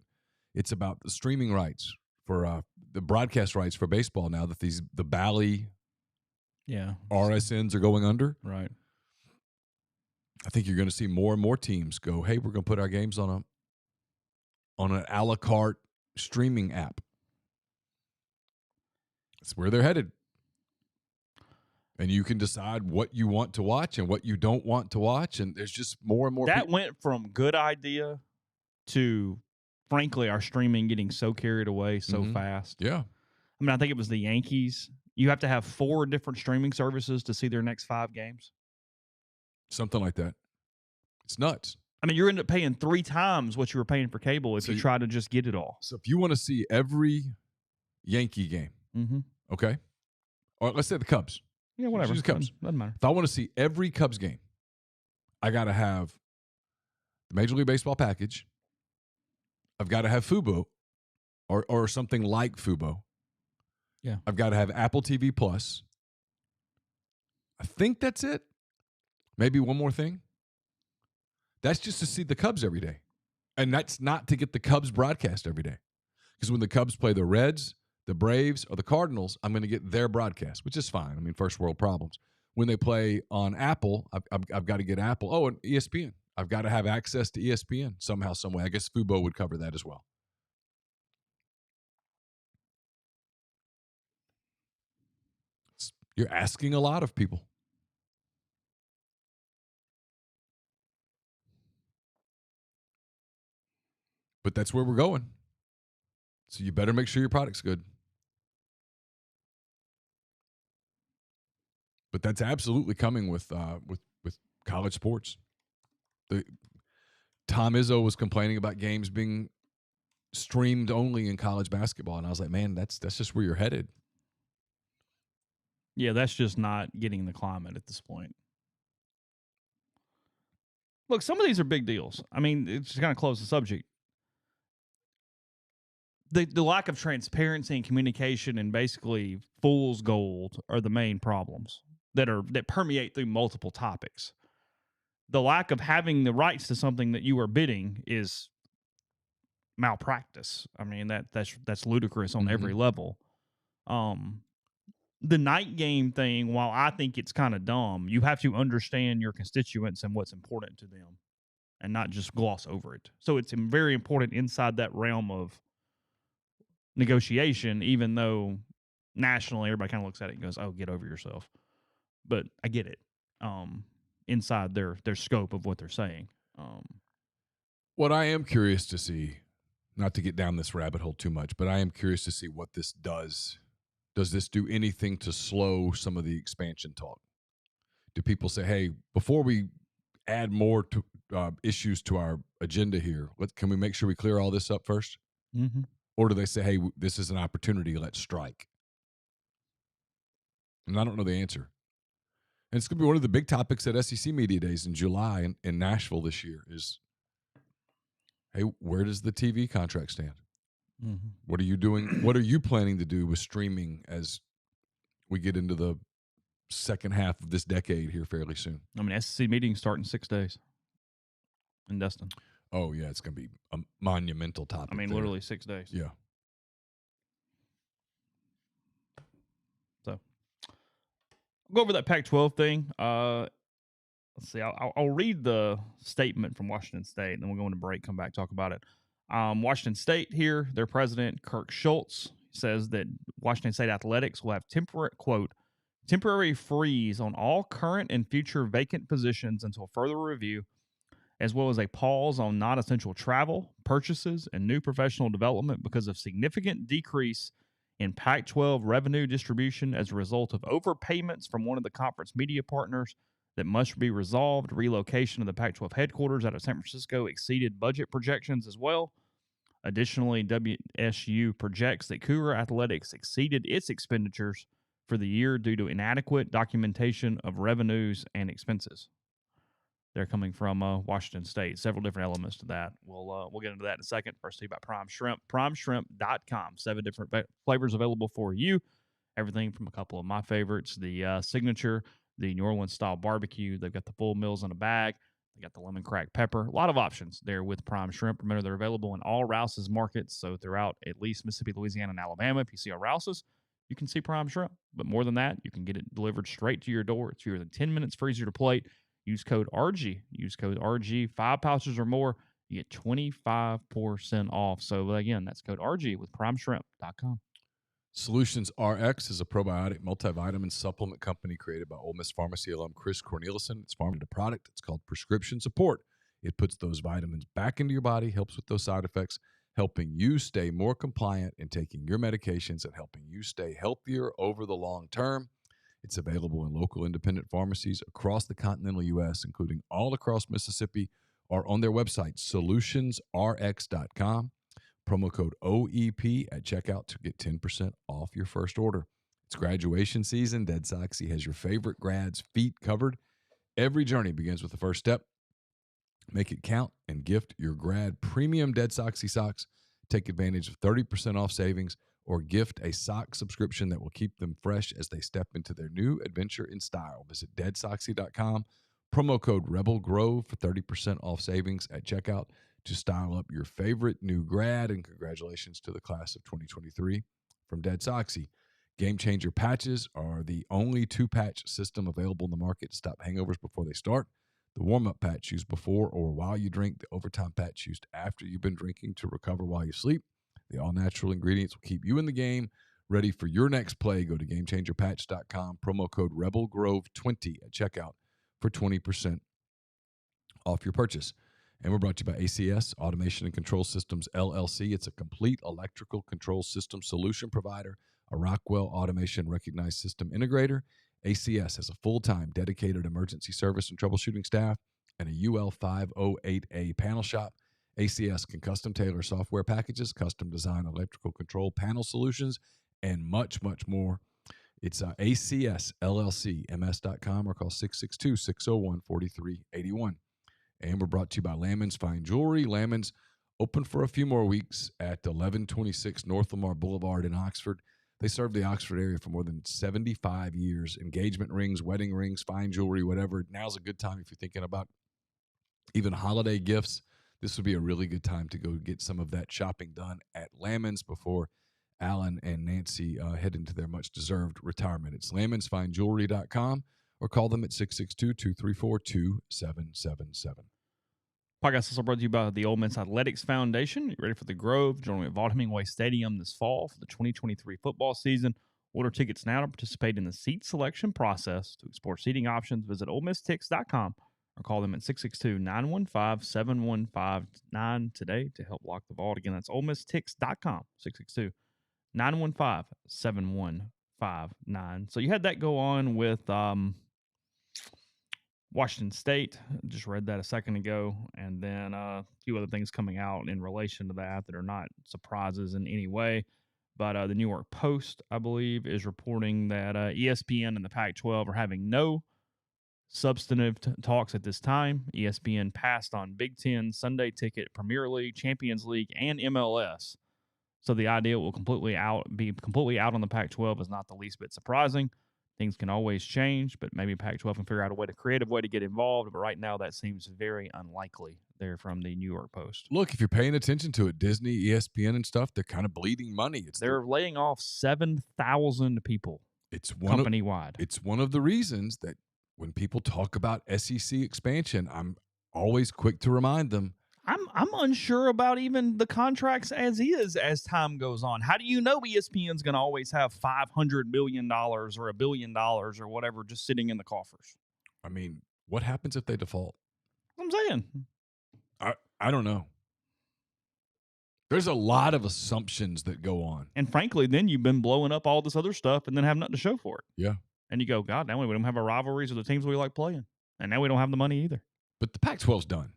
it's about the streaming rights for the broadcast rights for baseball now that the Bally RSNs are going under. Right. I think you're going to see more and more teams go, hey, we're going to put our games on an a la carte streaming app. That's where they're headed. And you can decide what you want to watch and what you don't want to watch. And there's just more and more. That went from good idea to, frankly, our streaming getting so carried away so fast. Yeah. I mean, I think it was the Yankees. You have to have 4 different streaming services to see their next 5 games. Something like that. It's nuts. I mean, you're end up paying 3 times what you were paying for cable if you try to just get it all. So if you want to see every Yankee game, okay? Or let's say the Cubs. Yeah, whatever. The Cubs. Doesn't matter. If I want to see every Cubs game, I got to have the Major League Baseball package. I've got to have Fubo or something like Fubo. Yeah. I've got to have Apple TV Plus. I think that's it. Maybe one more thing. That's just to see the Cubs every day. And that's not to get the Cubs broadcast every day. Because when the Cubs play the Reds, the Braves, or the Cardinals, I'm going to get their broadcast, which is fine. I mean, first world problems. When they play on Apple, I've got to get Apple. Oh, and ESPN. I've got to have access to ESPN somehow, some way. I guess Fubo would cover that as well. You're asking a lot of people. But that's where we're going. So you better make sure your product's good. But that's absolutely coming with college sports. Tom Izzo was complaining about games being streamed only in college basketball, and I was like, man, that's just where you're headed. Yeah, that's just not getting the climate at this point. Look, some of these are big deals. I mean, it's just kind of close the subject. The lack of transparency and communication and basically fool's gold are the main problems that permeate through multiple topics. The lack of having the rights to something that you are bidding is malpractice. I mean, that's ludicrous on every level. The night game thing, while I think it's kind of dumb, you have to understand your constituents and what's important to them and not just gloss over it. So it's very important inside that realm of negotiation, even though nationally everybody kind of looks at it and goes, oh, get over yourself. But I get it. Inside their scope of what they're saying. What I am curious to see, not to get down this rabbit hole too much, but I am curious to see what this does. Does this do anything to slow some of the expansion talk? Do people say, hey, before we add more issues to our agenda here. Can we make sure we clear all this up first? Mm-hmm. Or do they say, hey, this is an opportunity, let's strike? And I don't know the answer. And it's going to be one of the big topics at SEC Media Days in July in Nashville this year is, hey, where does the TV contract stand? Mm-hmm. What are you doing? What are you planning to do with streaming as we get into the second half of this decade here fairly soon? I mean, SEC meetings start in 6 days in Destin. Oh, yeah, it's going to be a monumental topic. I mean, there. literally 6 days. Yeah. So go over that Pac-12 thing. Let's see. I'll read the statement from Washington State, and then we'll go into break, come back, talk about it. Washington State here, their president, Kirk Schultz, says that Washington State athletics will have temporary freeze on all current and future vacant positions until further review, as well as a pause on non-essential travel, purchases, and new professional development because of significant decrease in Pac-12 revenue distribution as a result of overpayments from one of the conference media partners that must be resolved. Relocation of the Pac-12 headquarters out of San Francisco exceeded budget projections as well. Additionally, WSU projects that Cougar Athletics exceeded its expenditures for the year due to inadequate documentation of revenues and expenses. They're coming from Washington State. Several different elements to that. We'll get into that in a second. First, about Prime Shrimp. PrimeShrimp.com. 7 different flavors available for you. Everything from a couple of my favorites. The signature, the New Orleans style barbecue. They've got the full meals in a bag. They got the lemon crack pepper. A lot of options there with Prime Shrimp. Remember, they're available in all Rouse's markets. So throughout at least Mississippi, Louisiana, and Alabama, if you see a Rouse's, you can see Prime Shrimp. But more than that, you can get it delivered straight to your door. It's fewer than 10 minutes, freezer to plate. Use code RG. Use code RG. 5 pouches or more, you get 25% off. So again, that's code RG with PrimeShrimp.com. Solutions RX is a probiotic multivitamin supplement company created by Ole Miss Pharmacy alum Chris Cornelison. It's farmed a product. It's called Prescription Support. It puts those vitamins back into your body, helps with those side effects, helping you stay more compliant in taking your medications and helping you stay healthier over the long term. It's available in local independent pharmacies across the continental U.S., including all across Mississippi, or on their website, solutionsrx.com. Promo code OEP at checkout to get 10% off your first order. It's graduation season. Dead Soxy has your favorite grads' feet covered. Every journey begins with the first step. Make it count and gift your grad premium Dead Soxy socks. Take advantage of 30% off savings or gift a sock subscription that will keep them fresh as they step into their new adventure in style. Visit deadsoxy.com. Promo code Rebel Grove for 30% off savings at checkout to style up your favorite new grad. And congratulations to the class of 2023 from Dead Soxy. Game Changer patches are the only 2-patch system available in the market to stop hangovers before they start. The warm-up patch used before or while you drink. The overtime patch used after you've been drinking to recover while you sleep. The all-natural ingredients will keep you in the game, ready for your next play. Go to GameChangerPatch.com. Promo code RebelGrove20 at checkout for 20% off your purchase. And we're brought to you by ACS, Automation and Control Systems, LLC. It's a complete electrical control system solution provider, a Rockwell Automation recognized system integrator. ACS has a full-time dedicated emergency service and troubleshooting staff and a UL 508A panel shop. ACS can custom tailor software packages, custom design electrical control panel solutions, and much, much more. It's ACSLLCMS.com or call 662-601-4381. And we're brought to you by Lammons Fine Jewelry. Lammons open for a few more weeks at 1126 North Lamar Boulevard in Oxford. They served the Oxford area for more than 75 years. Engagement rings, wedding rings, fine jewelry, whatever. Now's a good time if you're thinking about even holiday gifts. This would be a really good time to go get some of that shopping done at Lammons before Alan and Nancy head into their much-deserved retirement. It's LammonsFineJewelry.com or call them at 662-234-2777. Podcast also brought to you by the Ole Miss Athletics Foundation. You ready for the Grove? Join me at Vaught Hemingway Stadium this fall for the 2023 football season. Order tickets now to participate in the seat selection process. To explore seating options, visit OleMissTix.com or call them at 662-915-7159 today to help lock the vault. Again, that's OleMissTix.com, 662-915-7159. So you had that go on with Washington State, just read that a second ago, and then a few other things coming out in relation to that are not surprises in any way. But the New York Post, I believe, is reporting that ESPN and the Pac-12 are having no substantive talks at this time. ESPN passed on Big Ten, Sunday Ticket, Premier League, Champions League, and MLS. So the idea it will be completely out on the Pac-12 is not the least bit surprising. Things can always change, but maybe Pac-12 can figure out a creative way to get involved. But right now, that seems very unlikely. There from the New York Post. Look, if you're paying attention to it, Disney, ESPN, and stuff, they're kind of bleeding money. They're laying off 7,000 people. It's company-wide. It's one of the reasons that when people talk about SEC expansion, I'm always quick to remind them. I'm unsure about even the contracts as time goes on. How do you know ESPN's going to always have $500 million or $1 billion or whatever just sitting in the coffers? I mean, what happens if they default? I'm saying. I don't know. There's a lot of assumptions that go on. And frankly, then you've been blowing up all this other stuff and then have nothing to show for it. Yeah. And you go, God, now we don't have our rivalries with the teams we like playing. And now we don't have the money either. But the Pac-12's done.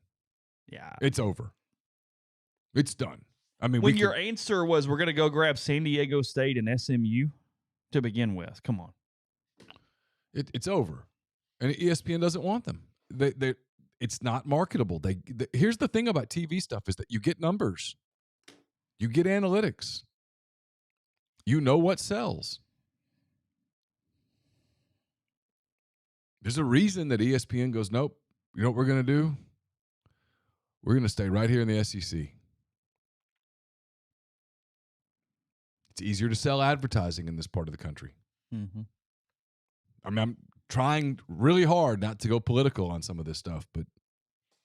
Yeah. It's over. It's done. I mean, when your answer was we're going to go grab San Diego State and SMU to begin with, come on. It's over. And ESPN doesn't want them. It's not marketable. Here's the thing about TV stuff is that you get numbers. You get analytics. You know what sells. There's a reason that ESPN goes, nope. You know what we're going to do? We're going to stay right here in the SEC. It's easier to sell advertising in this part of the country. Mm-hmm. I mean, I'm trying really hard not to go political on some of this stuff, but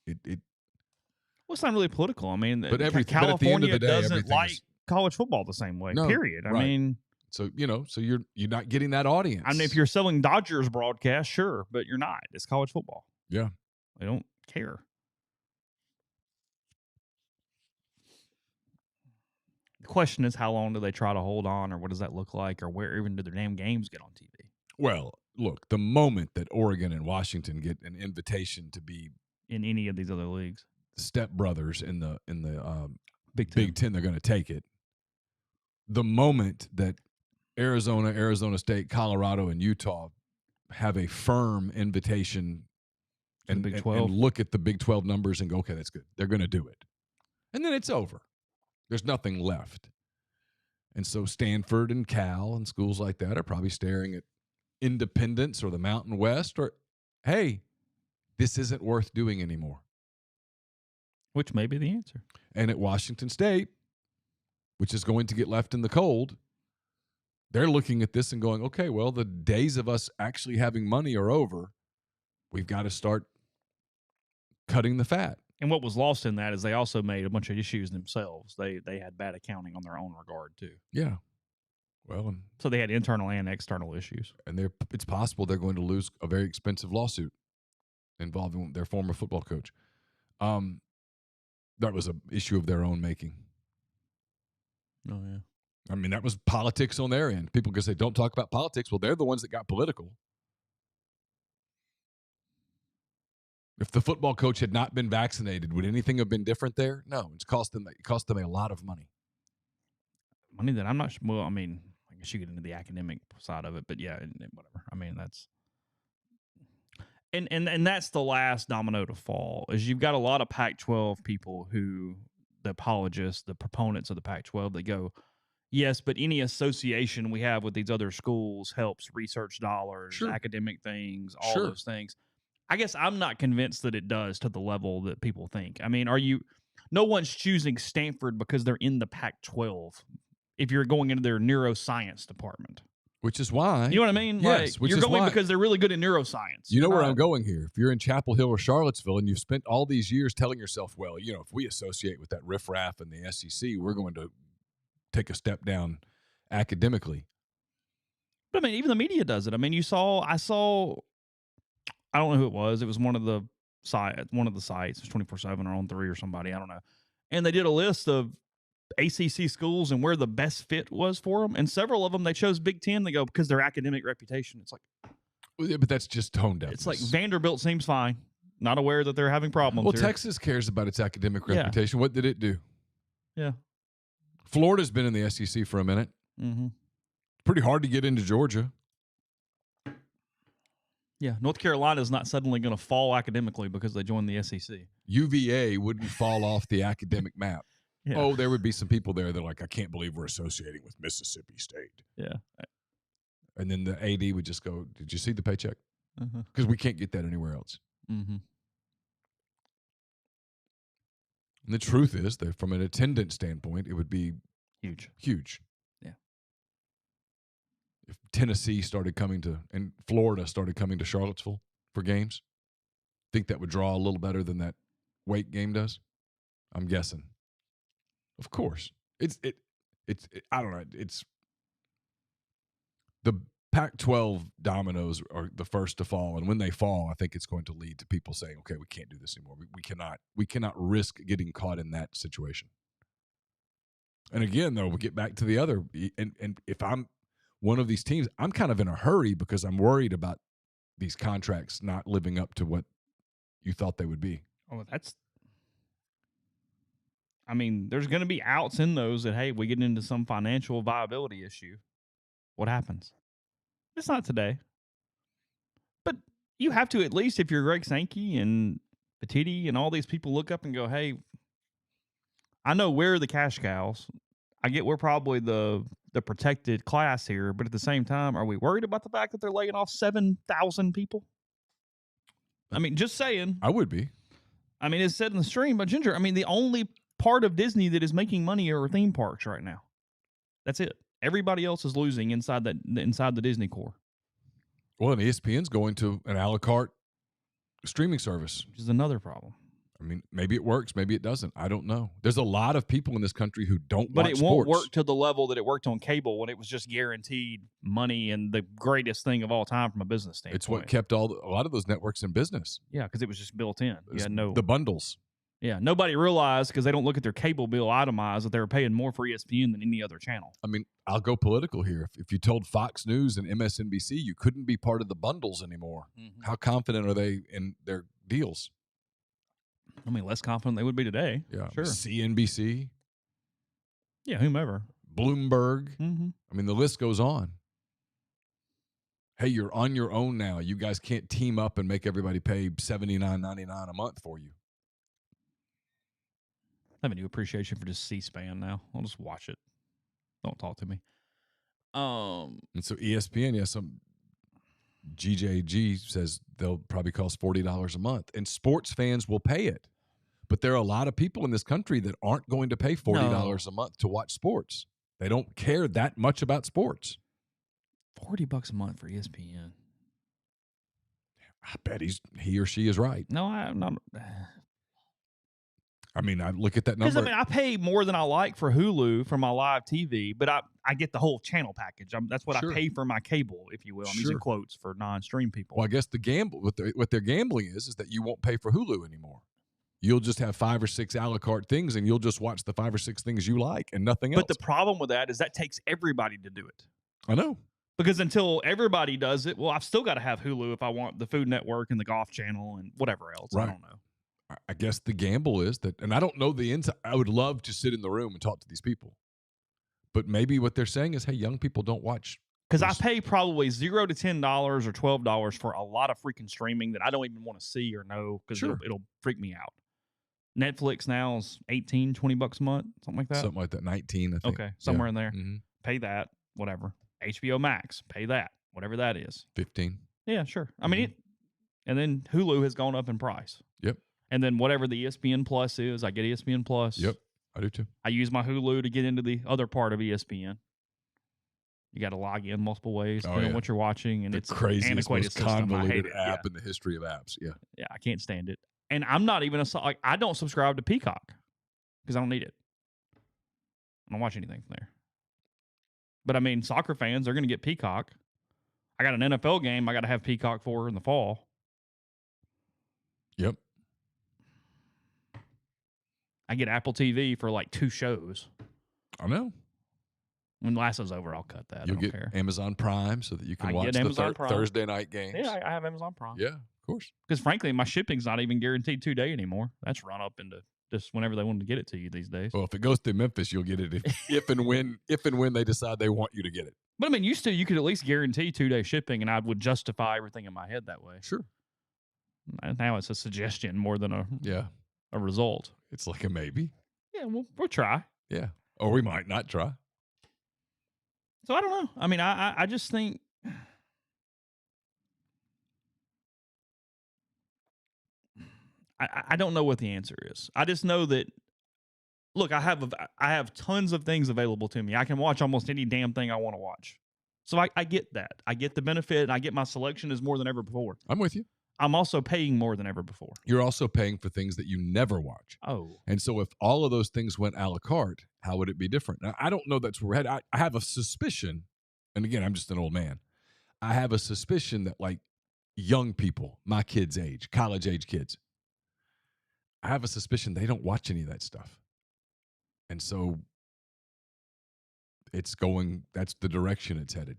it well, it's not really political. I mean, California doesn't like college football the same way, period. I mean, so you're not getting that audience. I mean, if you're selling Dodgers broadcast, sure, but you're not. It's college football. Yeah. They don't care. The question is, how long do they try to hold on, or what does that look like, or where even do their damn games get on TV? Well, look, the moment that Oregon and Washington get an invitation to be in any of these other leagues, stepbrothers in the Big Ten, they're going to take it. The moment that Arizona, Arizona State, Colorado, and Utah have a firm invitation and look at the Big 12 numbers and go, okay, that's good. They're going to do it. And then it's over. There's nothing left. And so Stanford and Cal and schools like that are probably staring at Independence or the Mountain West or, hey, this isn't worth doing anymore. Which may be the answer. And at Washington State, which is going to get left in the cold, they're looking at this and going, okay, well, the days of us actually having money are over. We've got to start cutting the fat. And what was lost in that is they also made a bunch of issues themselves. They had bad accounting on their own regard, too. Yeah. Well, so they had internal and external issues. And it's possible they're going to lose a very expensive lawsuit involving their former football coach. That was an issue of their own making. Oh, yeah. I mean, that was politics on their end. People can say, don't talk about politics. Well, they're the ones that got political. If the football coach had not been vaccinated, would anything have been different there? No. It cost them a lot of money. Money that I'm not sure. Well, I mean, I guess you get into the academic side of it, but yeah, whatever. I mean, that's and that's the last domino to fall. Is you've got a lot of Pac-12 people who, the apologists, the proponents of the Pac-12, they go, yes, but any association we have with these other schools helps research dollars, academic things, all those things. I guess I'm not convinced that it does to the level that people think. I mean, no one's choosing Stanford because they're in the Pac-12 if you're going into their neuroscience department. Which is why. You know what I mean? Yes, like, you're going because they're really good in neuroscience. You know where I'm going here. If you're in Chapel Hill or Charlottesville and you've spent all these years telling yourself, well, if we associate with that riffraff in the SEC, we're going to take a step down academically. But I mean, even the media does it. I mean, I saw, I don't know who it was. It was one of the sites, it was 24/7 or On 3 or somebody. I don't know. And they did a list of ACC schools and where the best fit was for them. And several of them, they chose Big Ten. They go, because their academic reputation. It's like, Well, yeah, but that's just tone deafness. It's like Vanderbilt seems fine, not aware that they're having problems. Well, here. Texas cares about its academic Yeah. reputation. What did it do? Yeah. Florida's been in the SEC for a minute. Mm-hmm. Pretty hard to get into Georgia. Yeah, North Carolina is not suddenly going to fall academically because they joined the SEC. UVA wouldn't fall off the academic map. Yeah. Oh, there would be some people there that are like, I can't believe we're associating with Mississippi State. Yeah. And then the AD would just go, did you see the paycheck? Because we can't get that anywhere else. Mm-hmm. And the truth is that from an attendance standpoint, it would be huge. Yeah. If Tennessee started coming to, and Florida started coming to Charlottesville for games, think that would draw a little better than that Wake game does? I'm guessing. Of course. It's I don't know. It's the Pac-12 dominoes are the first to fall, and when they fall, I think it's going to lead to people saying, "Okay, we can't do this anymore. We cannot risk getting caught in that situation." And again, though, we get back to the other, and if I'm one of these teams, I'm kind of in a hurry because I'm worried about these contracts not living up to what you thought they would be. Oh, I mean, there's going to be outs in those that, hey, we get into some financial viability issue. What happens? It's not today. But you have to, at least if you're Greg Sankey and Petiti and all these people, look up and go, hey, I know we're the cash cows. I get we're probably the protected class here, but at the same time, are we worried about the fact that they're laying off 7,000 people? I mean, just saying. I would be. I mean, it's said in the stream by Ginger. I mean, the only part of Disney that is making money are theme parks right now. That's it. Everybody else is losing inside the Disney core. Well, and ESPN's going to an a la carte streaming service, which is another problem. I mean, maybe it works, maybe it doesn't. I don't know. There's a lot of people in this country who don't but watch it sports. Won't work to the level that it worked on cable when it was just guaranteed money and the greatest thing of all time from a business standpoint. It's what kept a lot of those networks in business. Yeah, because it was just built in. The bundles. Yeah, nobody realized because they don't look at their cable bill itemized that they were paying more for ESPN than any other channel. I mean, I'll go political here. If you told Fox News and MSNBC you couldn't be part of the bundles anymore, how confident are they in their deals? I mean, less confident they would be today. Yeah, sure. CNBC. Yeah, whomever. Bloomberg. I mean, the list goes on. Hey, you're on your own now. You guys can't team up and make everybody pay $79.99 a month for you. I have a new appreciation for just C-SPAN now. I'll just watch it. Don't talk to me. And so ESPN, some GJG says they'll probably cost $40 a month, and sports fans will pay it. But there are a lot of people in this country that aren't going to pay $40 a month to watch sports. They don't care that much about sports. $40 a month for ESPN. I bet he or she is right. No, I'm not. I mean, I look at that number. Because, I pay more than I like for Hulu for my live TV, but I get the whole channel package. That's what I pay for my cable, if you will. I'm using quotes for non-stream people. Well, I guess what they're gambling is that you won't pay for Hulu anymore. You'll just have 5 or 6 a la carte things, and you'll just watch the 5 or 6 things you like and nothing else. But the problem with that is that takes everybody to do it. I know. Because until everybody does it, well, I've still got to have Hulu if I want the Food Network and the Golf Channel and whatever else. Right. I don't know. I guess the gamble is that, and I don't know the inside. I would love to sit in the room and talk to these people. But maybe what they're saying is, hey, young people don't watch. Because I pay probably $0 to $10 or $12 for a lot of freaking streaming that I don't even want to see or know because it'll freak me out. Netflix now is $18-$20 a month, something like that. Something like that, 19, I think. Okay, somewhere in there. Pay that, whatever. HBO Max, pay that, whatever that is. 15. Yeah, sure. I mean, and then Hulu has gone up in price. Yep. And then whatever the ESPN Plus is, I get ESPN Plus. Yep, I do too. I use my Hulu to get into the other part of ESPN. You got to log in multiple ways, depending on what you're watching, and it's craziest, most convoluted app in the history of apps. Yeah, yeah, I can't stand it. And I'm not even I don't subscribe to Peacock because I don't need it. I don't watch anything from there. But I mean, soccer fans, they're going to get Peacock. I got an NFL game I got to have Peacock for in the fall. Yep. I get Apple TV for like 2 shows. I know. When Lasso's over, I'll cut that. You'll I don't get care. Amazon Prime so that you can watch Amazon the Prime. Thursday night games. Yeah, I have Amazon Prime. Yeah, of course. Because frankly, my shipping's not even guaranteed 2 day anymore. That's run up into just whenever they want to get it to you these days. Well, if it goes to Memphis, you'll get it if and when they decide they want you to get it. But I mean, used to you could at least guarantee 2 day shipping, and I would justify everything in my head that way. Sure. Now it's a suggestion more than a result. It's like a maybe. Yeah, we'll try. Yeah, or we might not try. So I don't know. I mean, I just think I don't know what the answer is. I just know that. Look, I have tons of things available to me. I can watch almost any damn thing I want to watch. So I get that. I get the benefit, and I get my selection is more than ever before. I'm with you. I'm also paying more than ever before. You're also paying for things that you never watch. Oh. And so if all of those things went a la carte, how would it be different? Now, I don't know that's where we're headed. I have a suspicion, and again, I'm just an old man. I have a suspicion that like young people, my kids' age, college-age kids, I have a suspicion they don't watch any of that stuff. And so that's the direction it's headed.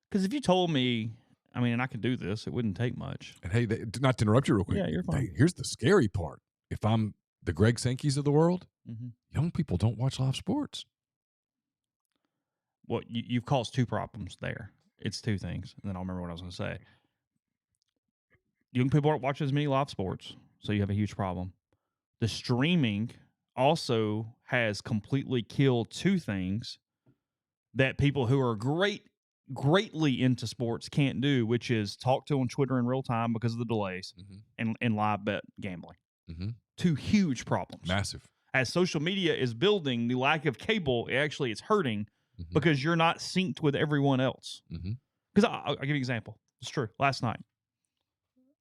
Because if you told me, I mean, and I could do this, it wouldn't take much. And hey, not to interrupt you real quick. Yeah, you're fine. Hey, here's the scary part. If I'm the Greg Sankeys of the world, young people don't watch live sports. Well, you've caused 2 problems there. It's 2 things, and then I'll remember what I was going to say. Young people aren't watching as many live sports, so you have a huge problem. The streaming also has completely killed 2 things that people who are greatly into sports can't do, which is talk to on Twitter in real time because of the delays and live bet gambling. 2 huge problems. Massive. As social media is building, the lack of cable, it's hurting because you're not synced with everyone else. Because I'll give you an example. It's true. Last night,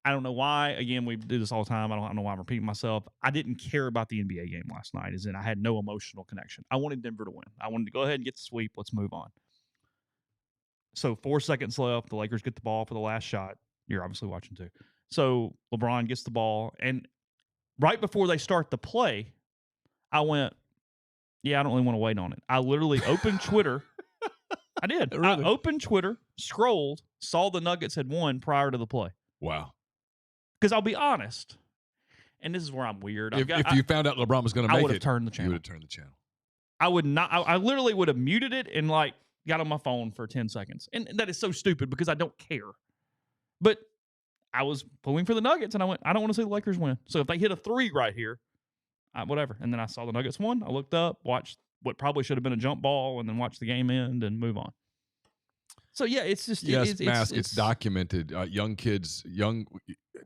I don't know why. Again, we do this all the time. I don't know why I'm repeating myself. I didn't care about the NBA game last night, as in I had no emotional connection. I wanted Denver to win. I wanted to go ahead and get the sweep. Let's move on. So 4 seconds left. The Lakers get the ball for the last shot. You're obviously watching too. So LeBron gets the ball. And right before they start the play, I went, yeah, I don't really want to wait on it. I literally opened Twitter. I did. Really? I opened Twitter, scrolled, saw the Nuggets had won prior to the play. Wow. Because I'll be honest, and this is where I'm weird. If you found out LeBron was going to make it, I would have turned the channel. You would have turned the channel. I would not. I literally would have muted it and got on my phone for 10 seconds. And that is so stupid because I don't care. But I was pulling for the Nuggets, and I went, I don't want to see the Lakers win. So if they hit a 3 right here, whatever. And then I saw the Nuggets won. I looked up, watched what probably should have been a jump ball, and then watched the game end and move on. So, yeah, it's just... It's documented. Young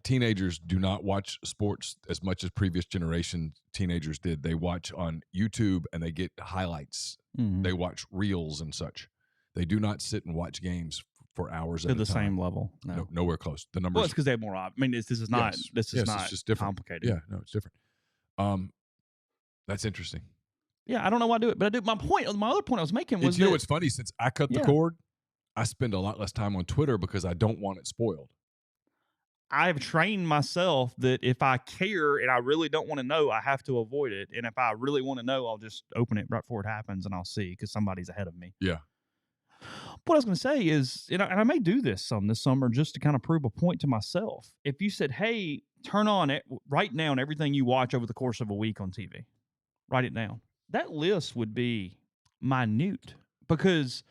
teenagers do not watch sports as much as previous generation teenagers did. They watch on YouTube, and they get highlights. They watch reels and such. They do not sit and watch games for hours at a time. To the same level. No, nowhere close. The numbers... Well, it's because they have more... I mean, this is not it's just different. Complicated. Yeah, no, it's different. That's interesting. Yeah, I don't know why I do it, but I do. My other point I was making was you know what's funny? Since I cut the cord, I spend a lot less time on Twitter because I don't want it spoiled. I've trained myself that if I care and I really don't want to know, I have to avoid it. And if I really want to know, I'll just open it right before it happens and I'll see because somebody's ahead of me. Yeah. What I was going to say is, and I may do this this summer just to kind of prove a point to myself. If you said, hey, turn on it, write down everything you watch over the course of a week on TV. Write it down. That list would be minute because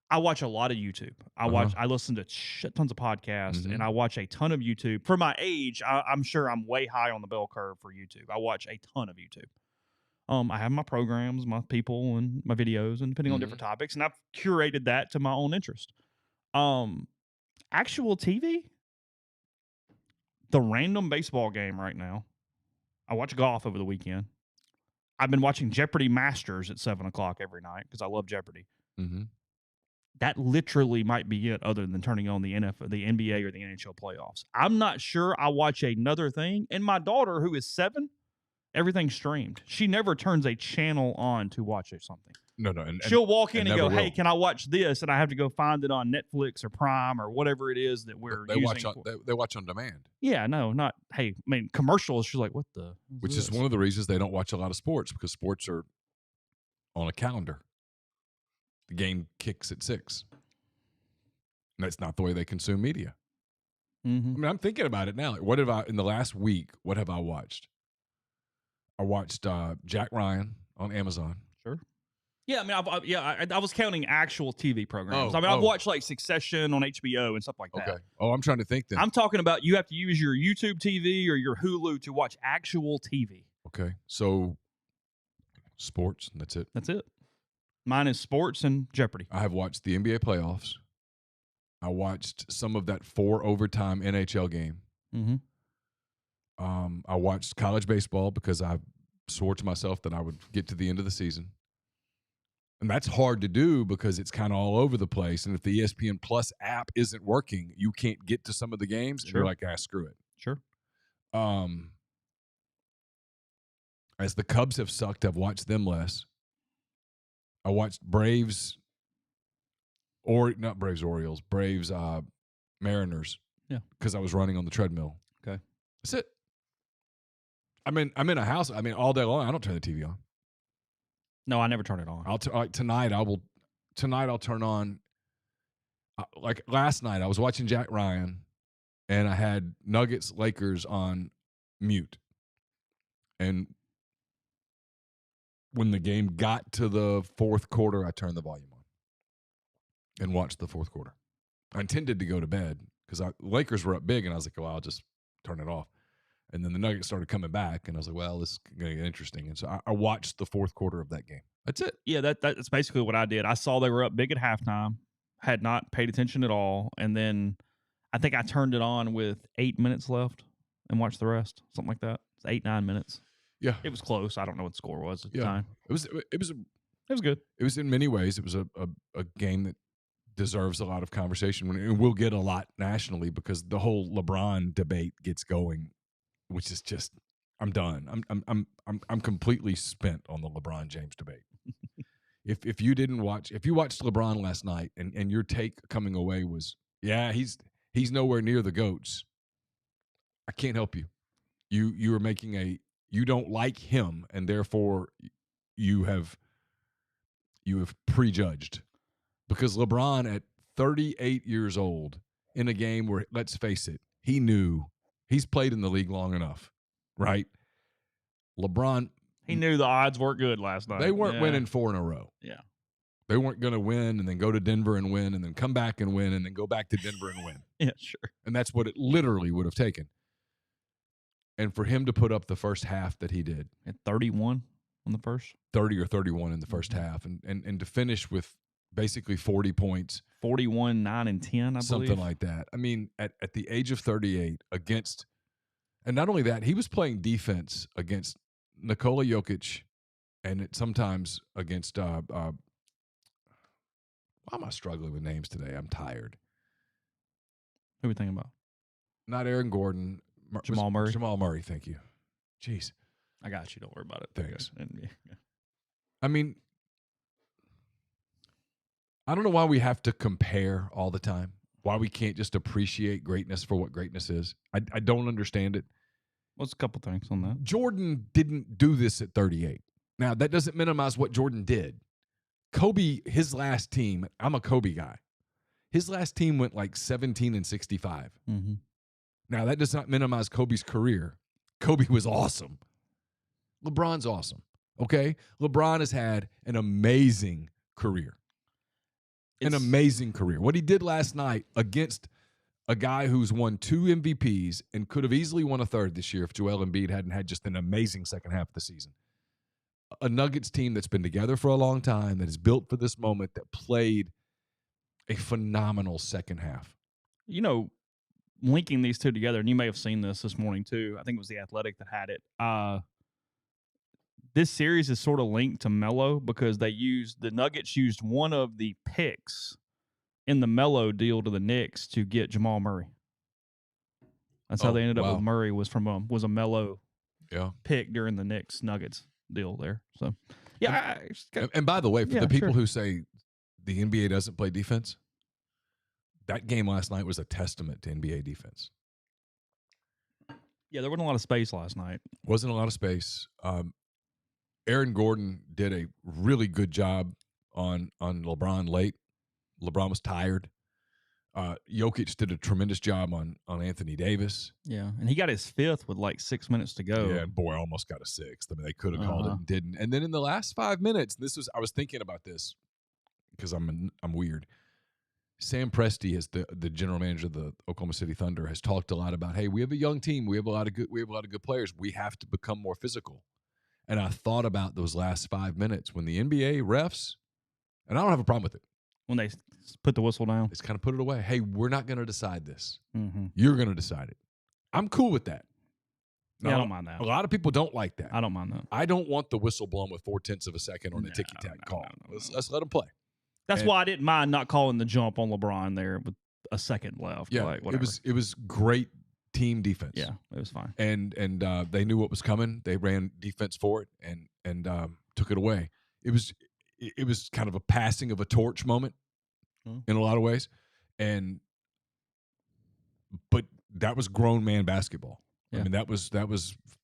I watch a lot of YouTube. I listen to tons of podcasts, and I watch a ton of YouTube. For my age, I'm sure I'm way high on the bell curve for YouTube. I watch a ton of YouTube. I have my programs, my people, and my videos, and depending on different topics, and I've curated that to my own interest. Actual TV, the random baseball game right now. I watch golf over the weekend. I've been watching Jeopardy Masters at 7 o'clock every night because I love Jeopardy. That literally might be it other than turning on the NBA or the NHL playoffs. I'm not sure I watch another thing. And my daughter, who is 7, everything's streamed. She never turns a channel on to watch something. No. She'll walk in and go, hey, can I watch this? And I have to go find it on Netflix or Prime or whatever it is that we're using. They watch on demand. Yeah, no, not, hey, I mean, commercials. She's like, what the? Which is one of the reasons they don't watch a lot of sports because sports are on a calendar. The game kicks at 6. And that's not the way they consume media. Mm-hmm. I mean, I'm thinking about it now. Like, what have I, in the last week, what have I watched? I watched Jack Ryan on Amazon. Sure. Yeah, I mean, I was counting actual TV programs. Oh, I mean, I've watched like Succession on HBO and stuff like that. Okay. Oh, I'm trying to think then. I'm talking about you have to use your YouTube TV or your Hulu to watch actual TV. Okay. So, sports, and that's it. That's it. Mine is sports and Jeopardy. I have watched the NBA playoffs. I watched some of that 4 overtime NHL game. Mm-hmm. I watched college baseball because I swore to myself that I would get to the end of the season. And that's hard to do because it's kind of all over the place. And if the ESPN Plus app isn't working, you can't get to some of the games. Sure. And you're like, screw it. Sure. As the Cubs have sucked, I've watched them less. I watched Braves, or not Braves, Orioles, Braves, Mariners. Yeah. Because I was running on the treadmill. Okay. That's it. I'm in a house. I mean, all day long, I don't turn the TV on. No, I never turn it on. Tonight I'll turn on. Like last night, I was watching Jack Ryan, and I had Nuggets Lakers on mute. And when the game got to the fourth quarter, I turned the volume on and watched the fourth quarter. I intended to go to bed because Lakers were up big, and I was like, well, I'll just turn it off. And then the Nuggets started coming back, and I was like, well, this is going to get interesting. And so I watched the fourth quarter of that game. That's it. Yeah, that's basically what I did. I saw they were up big at halftime, had not paid attention at all, and then I think I turned it on with 8 minutes left and watched the rest, something like that. It's 8-9 minutes. Yeah, it was close. I don't know what the score was at the time. It was good. It was in many ways. It was a game that deserves a lot of conversation, and we'll get a lot nationally because the whole LeBron debate gets going, which is just I'm done. I'm completely spent on the LeBron James debate. If you watched LeBron last night and your take coming away was, yeah, he's nowhere near the GOATs, I can't help you. You are making you don't like him, and therefore you have prejudged. Because LeBron at 38 years old in a game where, let's face it, he knew he's played in the league long enough, right? LeBron, he knew the odds weren't good last night. They weren't winning 4 in a row. Yeah. They weren't going to win and then go to Denver and win and then come back and win and then go back to Denver and win. Yeah, sure. And that's what it literally would have taken. And for him to put up the first half that he did. At 31 on the first? 30 or 31 in the first half. And to finish with basically 40 points. 41, 9, and 10, I believe. Something like that. I mean, at the age of 38 against – and not only that, he was playing defense against Nikola Jokic and sometimes against why am I struggling with names today? I'm tired. Who are we thinking about? Not Aaron Gordon. Jamal Murray. Jamal Murray, thank you. Jeez. I got you. Don't worry about it. Thanks. Yeah. I mean, I don't know why we have to compare all the time, why we can't just appreciate greatness for what greatness is. I don't understand it. What's a couple things on that? Jordan didn't do this at 38. Now, that doesn't minimize what Jordan did. Kobe, his last team, I'm a Kobe guy. His last team went like 17-65. Mm-hmm. Now, that does not minimize Kobe's career. Kobe was awesome. LeBron's awesome, okay? LeBron has had an amazing career. An amazing career. What he did last night against a guy who's won 2 MVPs and could have easily won a third this year if Joel Embiid hadn't had just an amazing second half of the season. A Nuggets team that's been together for a long time, that is built for this moment, that played a phenomenal second half. You know, linking these two together, and you may have seen this morning too. I think it was The Athletic that had it. This series is sort of linked to Melo because the Nuggets used one of the picks in the Melo deal to the Knicks to get Jamal Murray. That's how they ended up with Murray was a Melo pick during the Knicks Nuggets deal there. So yeah. And by the way, for the people who say the NBA doesn't play defense, that game last night was a testament to NBA defense. Yeah, there wasn't a lot of space last night. Wasn't a lot of space. Aaron Gordon did a really good job on LeBron late. LeBron was tired. Jokic did a tremendous job on Anthony Davis. Yeah, and he got his fifth with like 6 minutes to go. Yeah, and boy, almost got a sixth. I mean, they could have called it and didn't. And then in the last 5 minutes, I was thinking about this because I'm weird. Sam Presti, as the general manager of the Oklahoma City Thunder, has talked a lot about, hey, we have a young team, we have a lot of good players. We have to become more physical. And I thought about those last 5 minutes when the NBA refs, and I don't have a problem with it. When they put the whistle down. It's kind of put it away. Hey, we're not going to decide this. Mm-hmm. You're going to decide it. I'm cool with that. Yeah, I don't mind that. A lot of people don't like that. I don't mind that. I don't want the whistle blown with 0.4 of a second on a ticky-tack call. Let's let them play. That's why I didn't mind not calling the jump on LeBron there with a second left. Yeah, like, whatever. it was great team defense. Yeah, it was fine. And they knew what was coming. They ran defense for it and took it away. It was kind of a passing of a torch moment in a lot of ways, but that was grown man basketball. Yeah. I mean, that was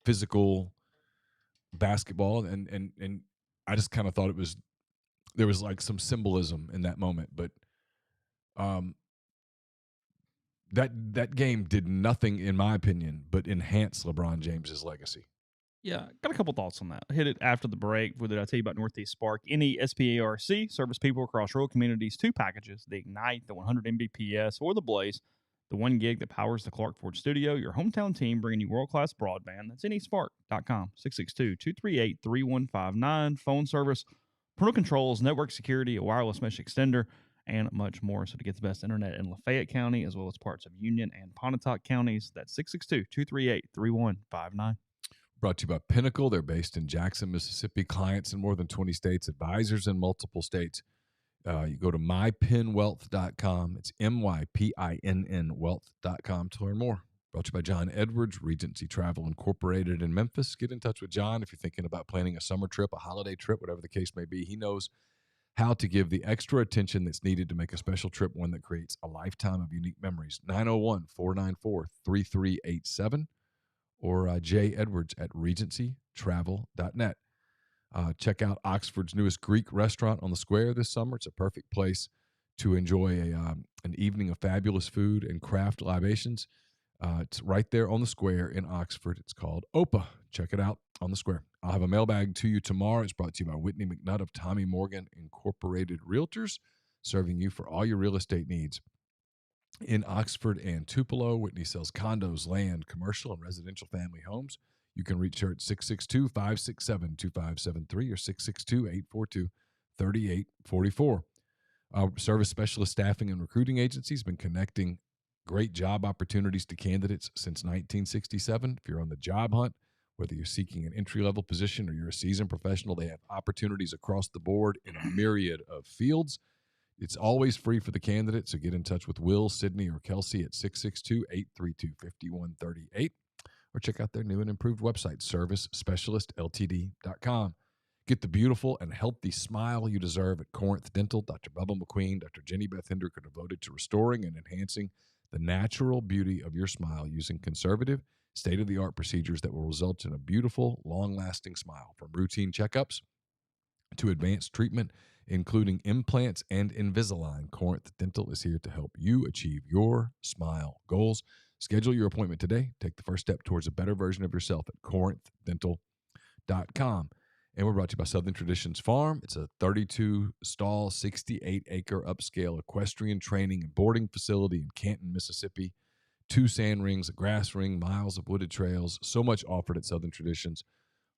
physical basketball, and I just kind of thought there was like some symbolism in that moment, but that game did nothing, in my opinion, but enhance LeBron James's legacy. Yeah, got a couple thoughts on that. Hit it after the break. Did I tell you about Northeast Spark? NESPARC, service people across rural communities, 2 packages, the Ignite, the 100 Mbps, or the Blaze, the 1 gig that powers the Clark Ford studio, your hometown team bringing you world-class broadband. That's nespark.com, 662-238-3159, phone service, parental controls, network security, a wireless mesh extender, and much more. So to get the best internet in Lafayette County, as well as parts of Union and Pontotoc counties, that's 662-238-3159. Brought to you by Pinnacle. They're based in Jackson, Mississippi. Clients in more than 20 states, advisors in multiple states. You go to mypinwealth.com. It's MYPINN wealth.com to learn more. Brought to you by John Edwards, Regency Travel Incorporated in Memphis. Get in touch with John if you're thinking about planning a summer trip, a holiday trip, whatever the case may be. He knows how to give the extra attention that's needed to make a special trip one that creates a lifetime of unique memories. 901-494-3387 or Jay Edwards at regencytravel.net. Check out Oxford's newest Greek restaurant on the square this summer. It's a perfect place to enjoy an evening of fabulous food and craft libations. It's right there on the square in Oxford. It's called Opa. Check it out on the square. I'll have a mailbag to you tomorrow. It's brought to you by Whitney McNutt of Tommy Morgan Incorporated Realtors, serving you for all your real estate needs. In Oxford and Tupelo, Whitney sells condos, land, commercial, and residential family homes. You can reach her at 662-567-2573 or 662-842-3844. Service specialist staffing and recruiting agency has been connecting great job opportunities to candidates since 1967. If you're on the job hunt, whether you're seeking an entry-level position or you're a seasoned professional, they have opportunities across the board in a myriad of fields. It's always free for the candidate, so get in touch with Will, Sydney, or Kelsey at 662-832-5138 or check out their new and improved website, servicespecialistltd.com. Get the beautiful and healthy smile you deserve at Corinth Dental. Dr. Bubba McQueen, Dr. Jenny Beth Hendrick are devoted to restoring and enhancing the natural beauty of your smile using conservative, state-of-the-art procedures that will result in a beautiful, long-lasting smile. From routine checkups to advanced treatment, including implants and Invisalign, Corinth Dental is here to help you achieve your smile goals. Schedule your appointment today. Take the first step towards a better version of yourself at corinthdental.com. And we're brought to you by Southern Traditions Farm. It's a 32-stall, 68-acre upscale equestrian training and boarding facility in Canton, Mississippi. 2 sand rings, a grass ring, miles of wooded trails. So much offered at Southern Traditions.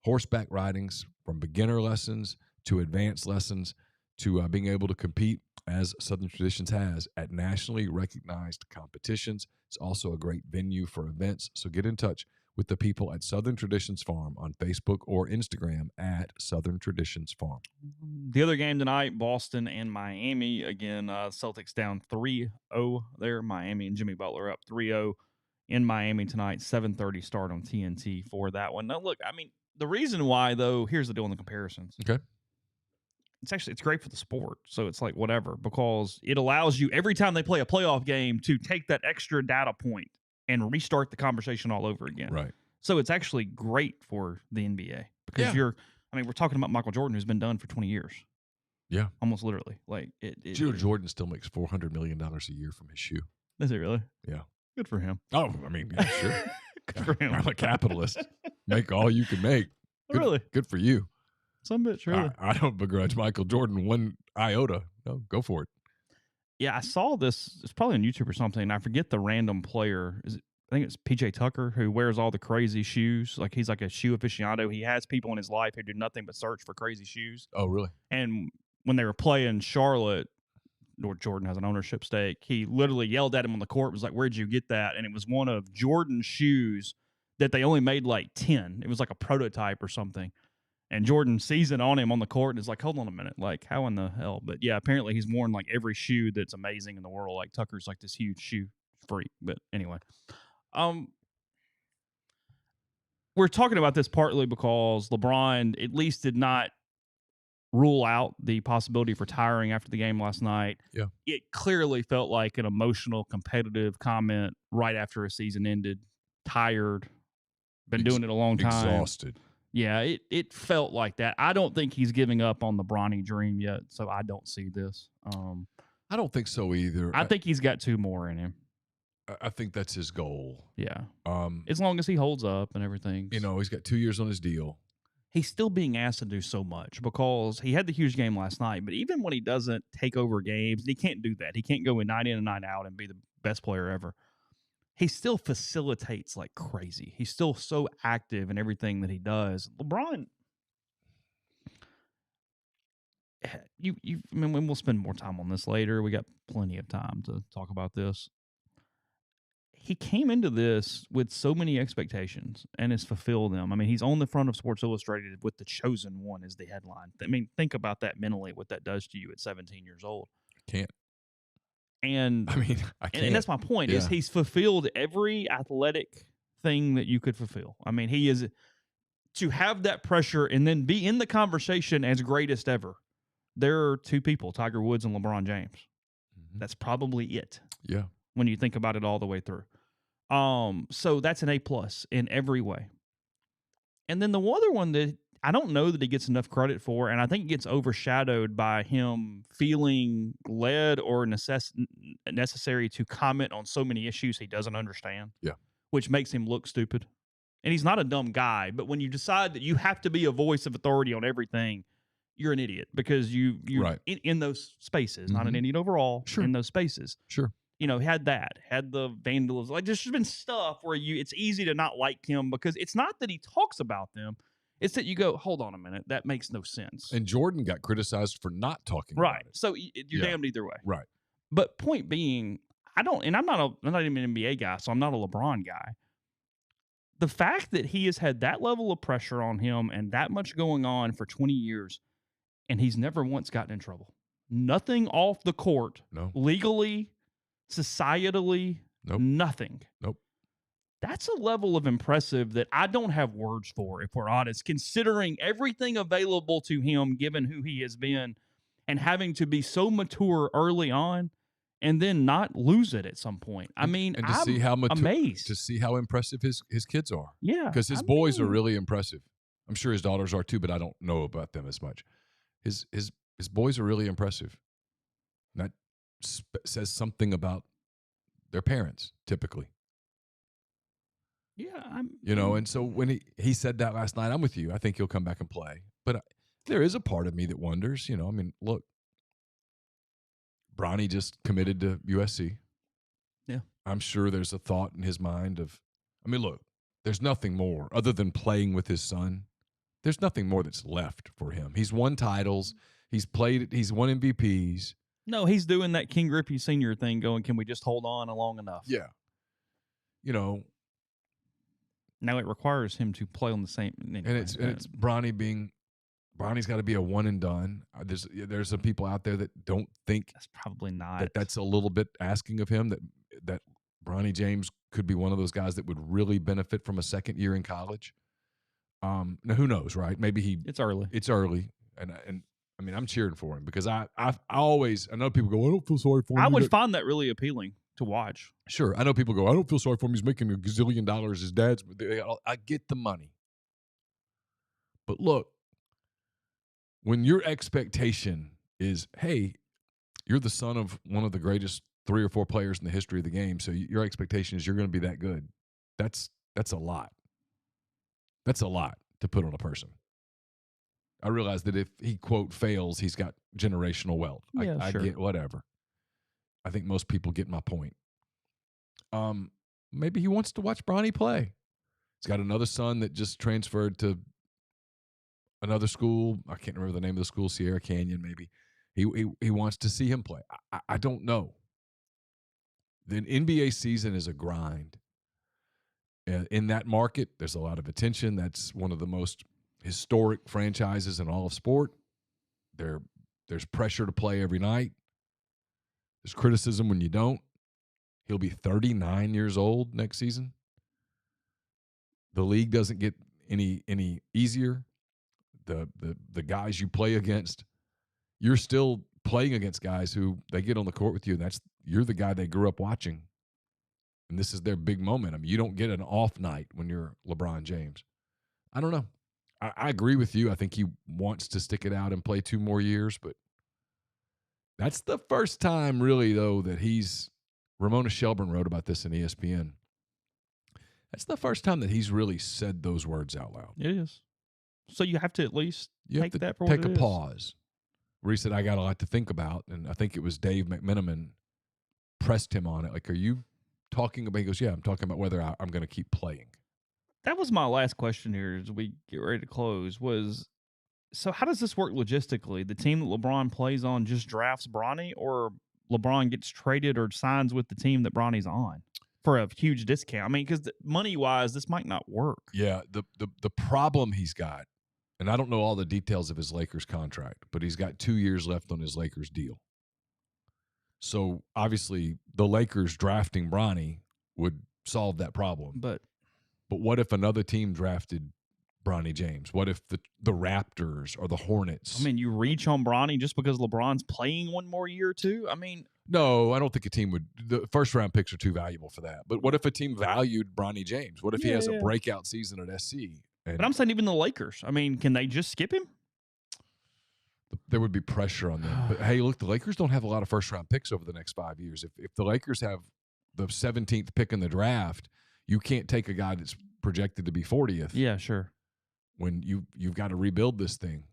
Horseback ridings, from beginner lessons to advanced lessons to being able to compete, as Southern Traditions has, at nationally recognized competitions. It's also a great venue for events. So get in touch with the people at Southern Traditions Farm on Facebook or Instagram at Southern Traditions Farm. The other game tonight, Boston and Miami. Again, Celtics down 3-0 there. Miami and Jimmy Butler up 3-0 in Miami tonight. 7:30 start on TNT for that one. Now, look, I mean, the reason why, though, here's the deal in the comparisons. Okay. It's great for the sport. So it's like whatever, because it allows you every time they play a playoff game to take that extra data point and restart the conversation all over again. Right. So it's actually great for the NBA because I mean, we're talking about Michael Jordan, who's been done for 20 years. Yeah. Almost literally. Like Jordan still makes $400 million a year from his shoe. Is it really? Yeah. Good for him. Oh, I mean, yeah, sure. Good for him. I'm a capitalist. Make all you can make. Good, Really? Good for you. Some bitch, really. I don't begrudge Michael Jordan one iota. No, go for it. Yeah, I saw this. It's probably on YouTube or something. And I forget the random player. I think it's PJ Tucker, who wears all the crazy shoes. Like, he's like a shoe aficionado. He has people in his life who do nothing but search for crazy shoes. Oh, really? And when they were playing Charlotte, or Jordan has an ownership stake, he literally yelled at him on the court, was like, "Where'd you get that?" And it was one of Jordan's shoes that they only made like 10. It was like a prototype or something. And Jordan sees it on him on the court and is like, "Hold on a minute. Like, how in the hell?" But yeah, apparently he's worn like every shoe that's amazing in the world. Like, Tucker's like this huge shoe freak. But anyway, we're talking about this partly because LeBron at least did not rule out the possibility of retiring after the game last night. Yeah. It clearly felt like an emotional, competitive comment right after a season ended. Tired. Been doing it a long time. Exhausted. Yeah, it felt like that. I don't think he's giving up on the Bronny dream yet, so I don't see this. I don't think so either. I think he's got 2 more in him. I think that's his goal. Yeah. As long as he holds up and everything. You know, he's got 2 years on his deal. He's still being asked to do so much because he had the huge game last night, but even when he doesn't take over games, he can't do that. He can't go in 9 in and 9 out and be the best player ever. He still facilitates like crazy. He's still so active in everything that he does. LeBron, I mean, we'll spend more time on this later. We got plenty of time to talk about this. He came into this with so many expectations and has fulfilled them. I mean, he's on the front of Sports Illustrated with The Chosen One as the headline. I mean, think about that mentally, what that does to you at 17 years old. Can't. And I mean, I can't. And that's my point, is he's fulfilled every athletic thing that you could fulfill. I mean, he is, to have that pressure and then be in the conversation as greatest ever. There are 2 people, Tiger Woods and LeBron James. Mm-hmm. That's probably it. Yeah. When you think about it all the way through. So that's an A+ in every way. And then the other one that I don't know that he gets enough credit for, and I think it gets overshadowed by him feeling led or necessary to comment on so many issues he doesn't understand. Yeah. Which makes him look stupid. And he's not a dumb guy, but when you decide that you have to be a voice of authority on everything, you're an idiot because you right. in those spaces, not an idiot overall, sure. in those spaces. Sure. You know, had the vandalism. Like, there's just been stuff where it's easy to not like him because it's not that he talks about them. It's that you go, hold on a minute, that makes no sense. And Jordan got criticized for not talking about it. So you're damned either way. Right. But point being, I'm not even an NBA guy, so I'm not a LeBron guy. The fact that he has had that level of pressure on him and that much going on for 20 years, and he's never once gotten in trouble. Nothing off the court. No. Legally, societally, nope. Nothing. Nope. That's a level of impressive that I don't have words for, if we're honest, considering everything available to him, given who he has been, and having to be so mature early on and then not lose it at some point. I mean, and to I'm see how amazed. To see how impressive his kids are. Yeah. Because his boys are really impressive. I'm sure his daughters are too, but I don't know about them as much. His boys are really impressive. That says something about their parents, typically. Yeah, and so when he said that last night, I'm with you. I think he'll come back and play. But there is a part of me that wonders, I mean, look, Bronny just committed to USC. Yeah. I'm sure there's a thought in his mind of, I mean, look, there's nothing more other than playing with his son. There's nothing more that's left for him. He's won titles. He's won MVPs. No, he's doing that King Griffey Sr. thing going, can we just hold on long enough? Yeah. Now it requires him to play on the same. Anyway, and it's Bronny's got to be a one and done. There's some people out there that don't think that's probably not. That's a little bit asking of him, that Bronny James could be one of those guys that would really benefit from a second year in college. Now who knows, right? Maybe it's early. It's early, and I mean, I'm cheering for him because I know people go, I don't feel sorry for him. I would find that really appealing to watch. Sure. I know people go, I don't feel sorry for him. He's making $1 gazillion. His dad's. I get the money. But look, when your expectation is, hey, you're the son of one of the greatest 3 or 4 players in the history of the game, so your expectation is you're going to be that good. That's a lot. That's a lot to put on a person. I realize that if he, quote, fails, he's got generational wealth. Yeah, I sure. get whatever. I think most people get my point. Maybe he wants to watch Bronny play. He's got another son that just transferred to another school. I can't remember the name of the school, Sierra Canyon, maybe. He wants to see him play. I don't know. The NBA season is a grind. In that market, there's a lot of attention. That's one of the most historic franchises in all of sport. There's pressure to play every night. There's criticism when you don't. He'll be 39 years old next season. The league doesn't get any easier. The guys you play against, you're still playing against guys who they get on the court with you. You're the guy they grew up watching. And this is their big moment. I mean, you don't get an off night when you're LeBron James. I don't know. I agree with you. I think he wants to stick it out and play 2 more years, but that's the first time really, though, that Ramona Shelburne wrote about this in ESPN. That's the first time that he's really said those words out loud. It is. So you have to at least take that for take what it a is. pause. Where he said, I got a lot to think about. And I think it was Dave McMenamin pressed him on it. Like, are you talking about? He goes, yeah, I'm talking about whether I'm going to keep playing. That was my last question here as we get ready to close so how does this work logistically? The team that LeBron plays on just drafts Bronny, or LeBron gets traded or signs with the team that Bronny's on for a huge discount? I mean, because money-wise, this might not work. Yeah, the problem he's got, and I don't know all the details of his Lakers contract, but he's got 2 years left on his Lakers deal. So, obviously, the Lakers drafting Bronny would solve that problem. But what if another team drafted Bronny James? What if the Raptors or the Hornets? I mean, you reach on Bronny just because LeBron's playing 1 more year, too? I mean, no, I don't think a team would. The first-round picks are too valuable for that. But what if a team valued Bronny James? What if he has a breakout season at SC? But I'm saying even the Lakers. I mean, can they just skip him? There would be pressure on them. But, hey, look, the Lakers don't have a lot of first-round picks over the next 5 years. If the Lakers have the 17th pick in the draft, you can't take a guy that's projected to be 40th. Yeah, sure. When you've got to rebuild this thing.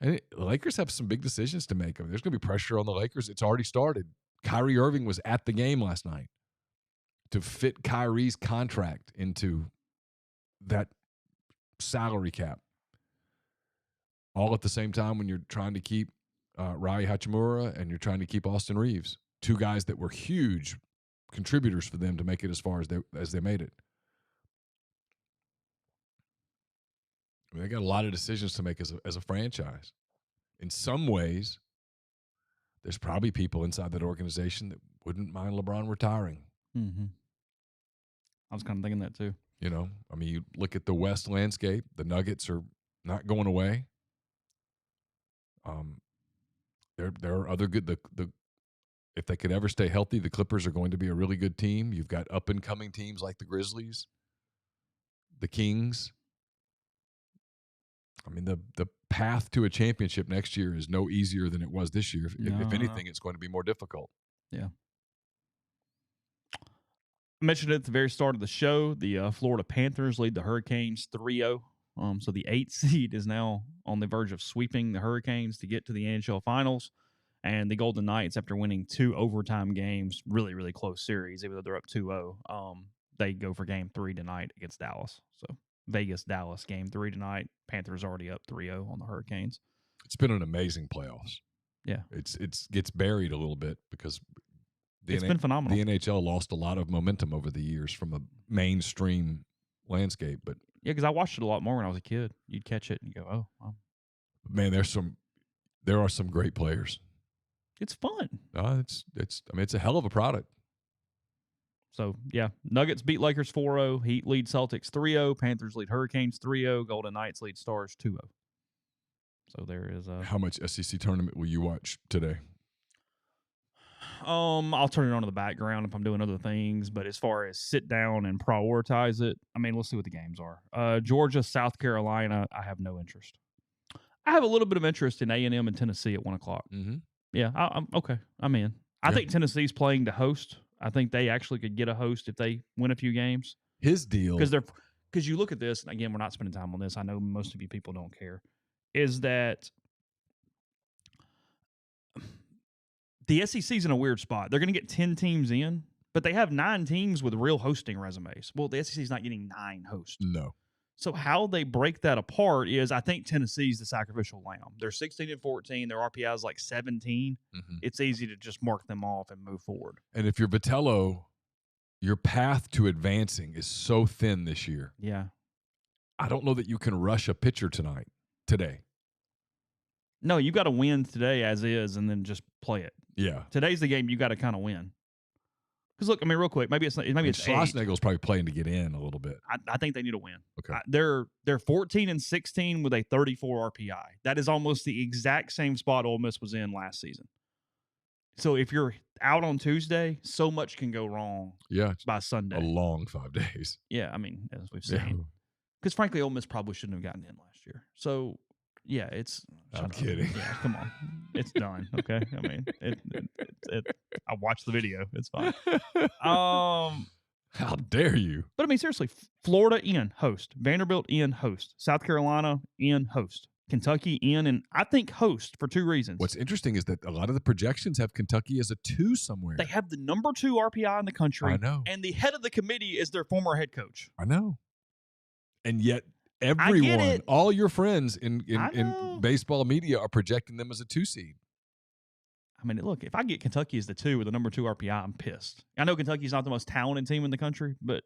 And the Lakers have some big decisions to make. I mean, there's going to be pressure on the Lakers. It's already started. Kyrie Irving was at the game last night to fit Kyrie's contract into that salary cap. All at the same time when you're trying to keep Rui Hachimura and you're trying to keep Austin Reeves, 2 guys that were huge contributors for them to make it as far as they made it. I mean, they got a lot of decisions to make as a franchise. In some ways, there's probably people inside that organization that wouldn't mind LeBron retiring. Mm-hmm. I was kind of thinking that too. You know, I mean, you look at the West landscape. The Nuggets are not going away. There are other good. If they could ever stay healthy, the Clippers are going to be a really good team. You've got up and coming teams like the Grizzlies, the Kings. I mean, the path to a championship next year is no easier than it was this year. If anything, it's going to be more difficult. Yeah. I mentioned it at the very start of the show. The Florida Panthers lead the Hurricanes 3-0. So the 8th seed is now on the verge of sweeping the Hurricanes to get to the NHL Finals. And the Golden Knights, after winning 2 overtime games, really, really close series, even though they're up 2-0, they go for Game 3 tonight against Dallas. So Vegas-Dallas Game 3 tonight. Panthers already up 3-0 on the Hurricanes. It's been an amazing playoffs. Yeah. It's gets buried a little bit because it's been phenomenal. The NHL lost a lot of momentum over the years from a mainstream landscape. But yeah, because I watched it a lot more when I was a kid. You'd catch it and you go, oh, wow. Man, there are some great players. It's fun. It's a hell of a product. So, yeah, Nuggets beat Lakers 4-0. Heat lead Celtics 3-0. Panthers lead Hurricanes 3-0. Golden Knights lead Stars 2-0. So there is How much SEC tournament will you watch today? I'll turn it on in the background if I'm doing other things. But as far as sit down and prioritize it, I mean, let's see what the games are. Georgia, South Carolina, I have no interest. I have a little bit of interest in A&M and Tennessee at 1 o'clock. Mm-hmm. Yeah, I'm okay. I'm in. I think Tennessee's playing to host. I think they actually could get a host if they win a few games. His deal, because you look at this, and again, we're not spending time on this. I know most of you people don't care. Is that the SEC's in a weird spot? They're going to get 10 teams in, but they have 9 teams with real hosting resumes. Well, the SEC's not getting 9 hosts. No. So how they break that apart is, I think Tennessee's the sacrificial lamb. They're 16-14. Their RPI is like 17. Mm-hmm. It's easy to just mark them off and move forward. And if you're Vitello, your path to advancing is so thin this year. Yeah. I don't know that you can rush a pitcher today. No, you got to win today as is and then just play it. Yeah. Today's the game you got to kind of win. Because look, I mean, real quick, maybe it's Schlossnagel's probably playing to get in a little bit. I think they need to win. Okay. They're 14-16 with a 34 RPI. That is almost the exact same spot Ole Miss was in last season. So if you're out on Tuesday, so much can go wrong. Yeah. By Sunday. A long 5 days. Yeah, I mean, as we've seen. Because frankly, Ole Miss probably shouldn't have gotten in last year. So yeah, I'm kidding. Yeah, come on, it's done. Okay, I mean, I watched the video. It's fine. How dare you? But I mean, seriously, Florida in host, Vanderbilt in host, South Carolina in host, Kentucky in, and I think host for 2 reasons. What's interesting is that a lot of the projections have Kentucky as a 2 somewhere. They have the number 2 RPI in the country. I know. And the head of the committee is their former head coach. I know. And yet everyone, all your friends in baseball media are projecting them as a 2 seed. I mean, look, if I get Kentucky as the 2 with the number 2 RPI, I'm pissed. I know Kentucky's not the most talented team in the country, but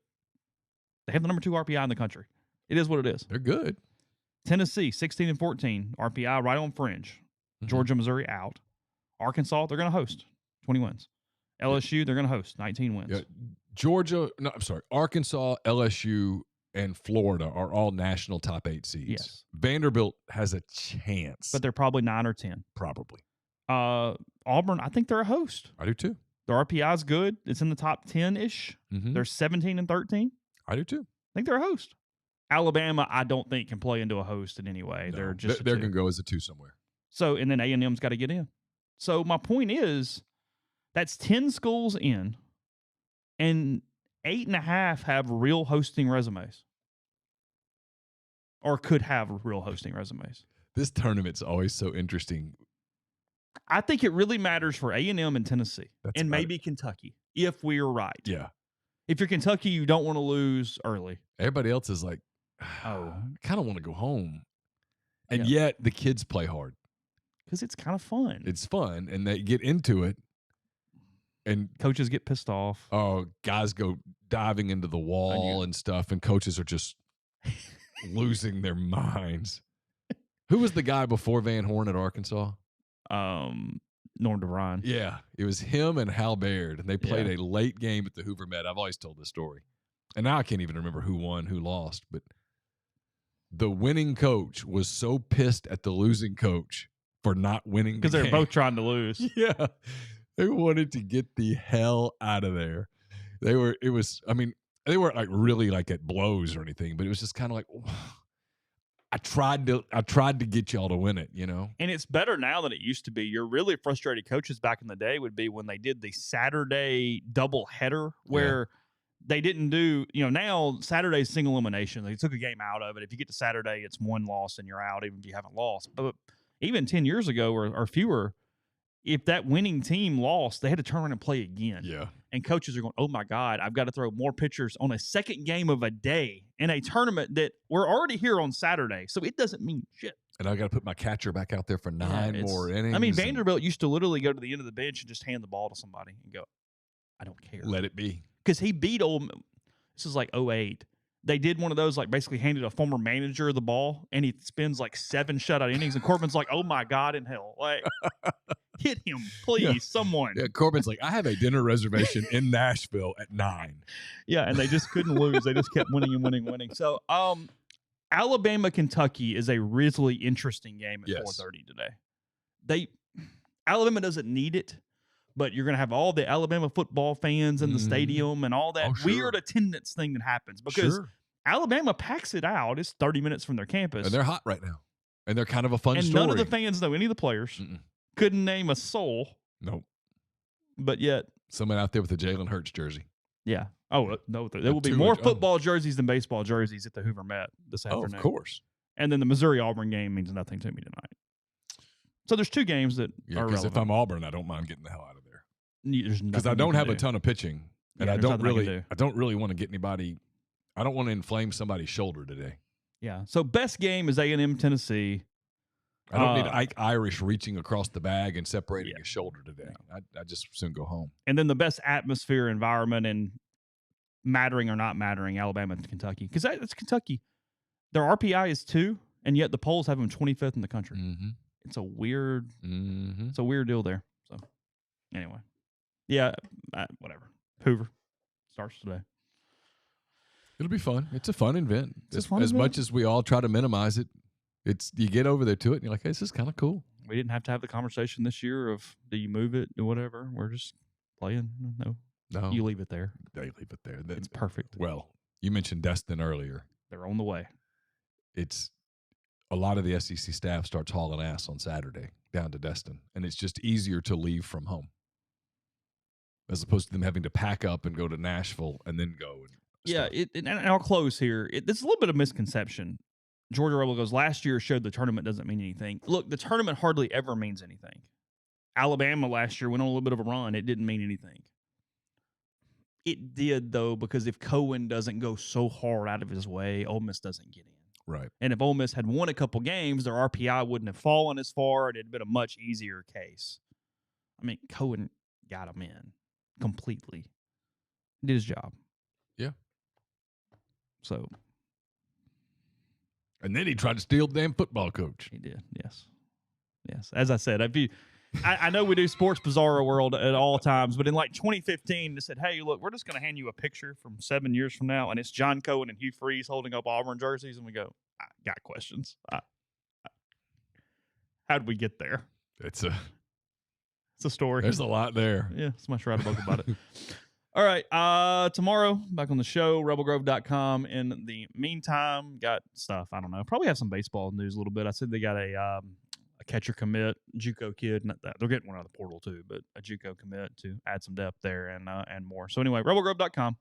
they have the number 2 RPI in the country. It is what it is. They're good. Tennessee, 16-14, RPI right on fringe. Mm-hmm. Georgia, Missouri out. Arkansas, they're going to host, 20 wins. LSU, they're going to host, 19 wins. Yeah. Arkansas, LSU, and Florida are all national top 8 seeds. Yes. Vanderbilt has a chance. But they're probably 9 or 10. Probably. Auburn, I think they're a host. I do too. Their RPI is good. It's in the top 10-ish. Mm-hmm. They're 17-13. I do too. I think they're a host. Alabama, I don't think can play into a host in any way. No, they're going to go as a 2 somewhere. So, and then A&M's got to get in. So my point is, that's 10 schools in, and 8.5 have real hosting resumes, or could have real hosting resumes. This tournament's always so interesting. I think it really matters for A&M and Tennessee, and maybe Kentucky, if we're right. Yeah. If you're Kentucky, you don't want to lose early. Everybody else is like, I kind of want to go home. And yet the kids play hard. Because it's kind of fun. It's fun, and they get into it. And coaches get pissed off. Oh, guys go diving into the wall and stuff, and coaches are just losing their minds. Who was the guy before Van Horn at Arkansas? Norm DeVrine. Yeah, it was him and Hal Baird, and they played a late game at the Hoover Met. I've always told this story, and now I can't even remember who won, who lost, but the winning coach was so pissed at the losing coach for not winning because they're both trying to lose. Yeah, they wanted to get the hell out of there. They weren't like really like at blows or anything, but it was just kind of like, I tried to get y'all to win it, you know? And it's better now than it used to be. Your really frustrated coaches back in the day would be when they did the Saturday double header where they didn't do, now Saturday's single elimination. They took a game out of it. If you get to Saturday, it's 1 loss and you're out, even if you haven't lost. But even 10 years ago or fewer, if that winning team lost, they had to turn around and play again. Yeah. And coaches are going, oh, my God, I've got to throw more pitchers on a second game of a day in a tournament that we're already here on Saturday. So it doesn't mean shit. And I got to put my catcher back out there for 9 more innings. I mean, Vanderbilt used to literally go to the end of the bench and just hand the ball to somebody and go, I don't care. Let it be. Because he beat this is like 2008. They did one of those, like basically handed a former manager the ball, and he spends like 7 shutout innings, and Corbin's like, oh, my God in hell. Like, hit him, please, someone. Yeah, Corbin's like, I have a dinner reservation in Nashville at 9. Yeah, and they just couldn't lose. They just kept winning and winning and winning. So, Alabama, Kentucky is a really interesting game at 4:30 today. Alabama doesn't need it, but you're going to have all the Alabama football fans in the stadium and all that weird attendance thing that happens because Alabama packs it out. It's 30 minutes from their campus. And they're hot right now. And they're kind of a fun and story. none of the fans know any of the players. Mm-mm. Couldn't name a soul. Nope. But yet, someone out there with a Jalen Hurts jersey. Yeah. Oh, no. There will be more football jerseys than baseball jerseys at the Hoover Met this afternoon. Of course. And then the Missouri-Auburn game means nothing to me tonight. So there's two games that are relevant. Because if I'm Auburn, I don't mind getting the hell out of there. Because I don't have a ton of pitching, and I don't really want to get anybody. I don't want to inflame somebody's shoulder today. Yeah. So best game is A&M Tennessee. I don't need Ike Irish reaching across the bag and separating his shoulder today. I just soon go home. And then the best atmosphere, environment, and mattering or not mattering, Alabama and Kentucky. Because it's Kentucky. Their RPI is 2, and yet the polls have them 25th in the country. Mm-hmm. It's a weird deal there. So anyway, yeah, whatever. Hoover starts today. It'll be fun. It's a fun event. As much as we all try to minimize it, you get over there to it and you're like, hey, this is kind of cool. We didn't have to have the conversation this year of do you move it or whatever. We're just playing. No, you leave it there. They leave it there. It's perfect. Well, you mentioned Destin earlier. They're on the way. It's a lot of the SEC staff starts hauling ass on Saturday down to Destin, and it's just easier to leave from home as opposed to them having to pack up and go to Nashville and then go. And I'll close here. There's a little bit of misconception. Georgia Rebel goes, last year showed the tournament doesn't mean anything. Look, the tournament hardly ever means anything. Alabama last year went on a little bit of a run. It didn't mean anything. It did, though, because if Cohen doesn't go so hard out of his way, Ole Miss doesn't get in. Right. And if Ole Miss had won a couple games, their RPI wouldn't have fallen as far, and it'd been a much easier case. I mean, Cohen got him in completely. Did his job. Yeah. So. And then he tried to steal the damn football coach. He did, yes. Yes. As I said, I know we do Sports Bizarro World at all times, but in like 2015, they said, hey, look, we're just going to hand you a picture from 7 years from now, and it's John Cohen and Hugh Freeze holding up Auburn jerseys, and we go, I got questions. How'd we get there? It's a story. There's a lot there. Yeah, somebody should write a book about it. All right, tomorrow, back on the show, rebelgrove.com. In the meantime, got stuff, I don't know, probably have some baseball news a little bit. I said they got a catcher commit, JUCO kid. Not that, they're getting one out of the portal too, but a JUCO commit to add some depth there and more. So anyway, rebelgrove.com.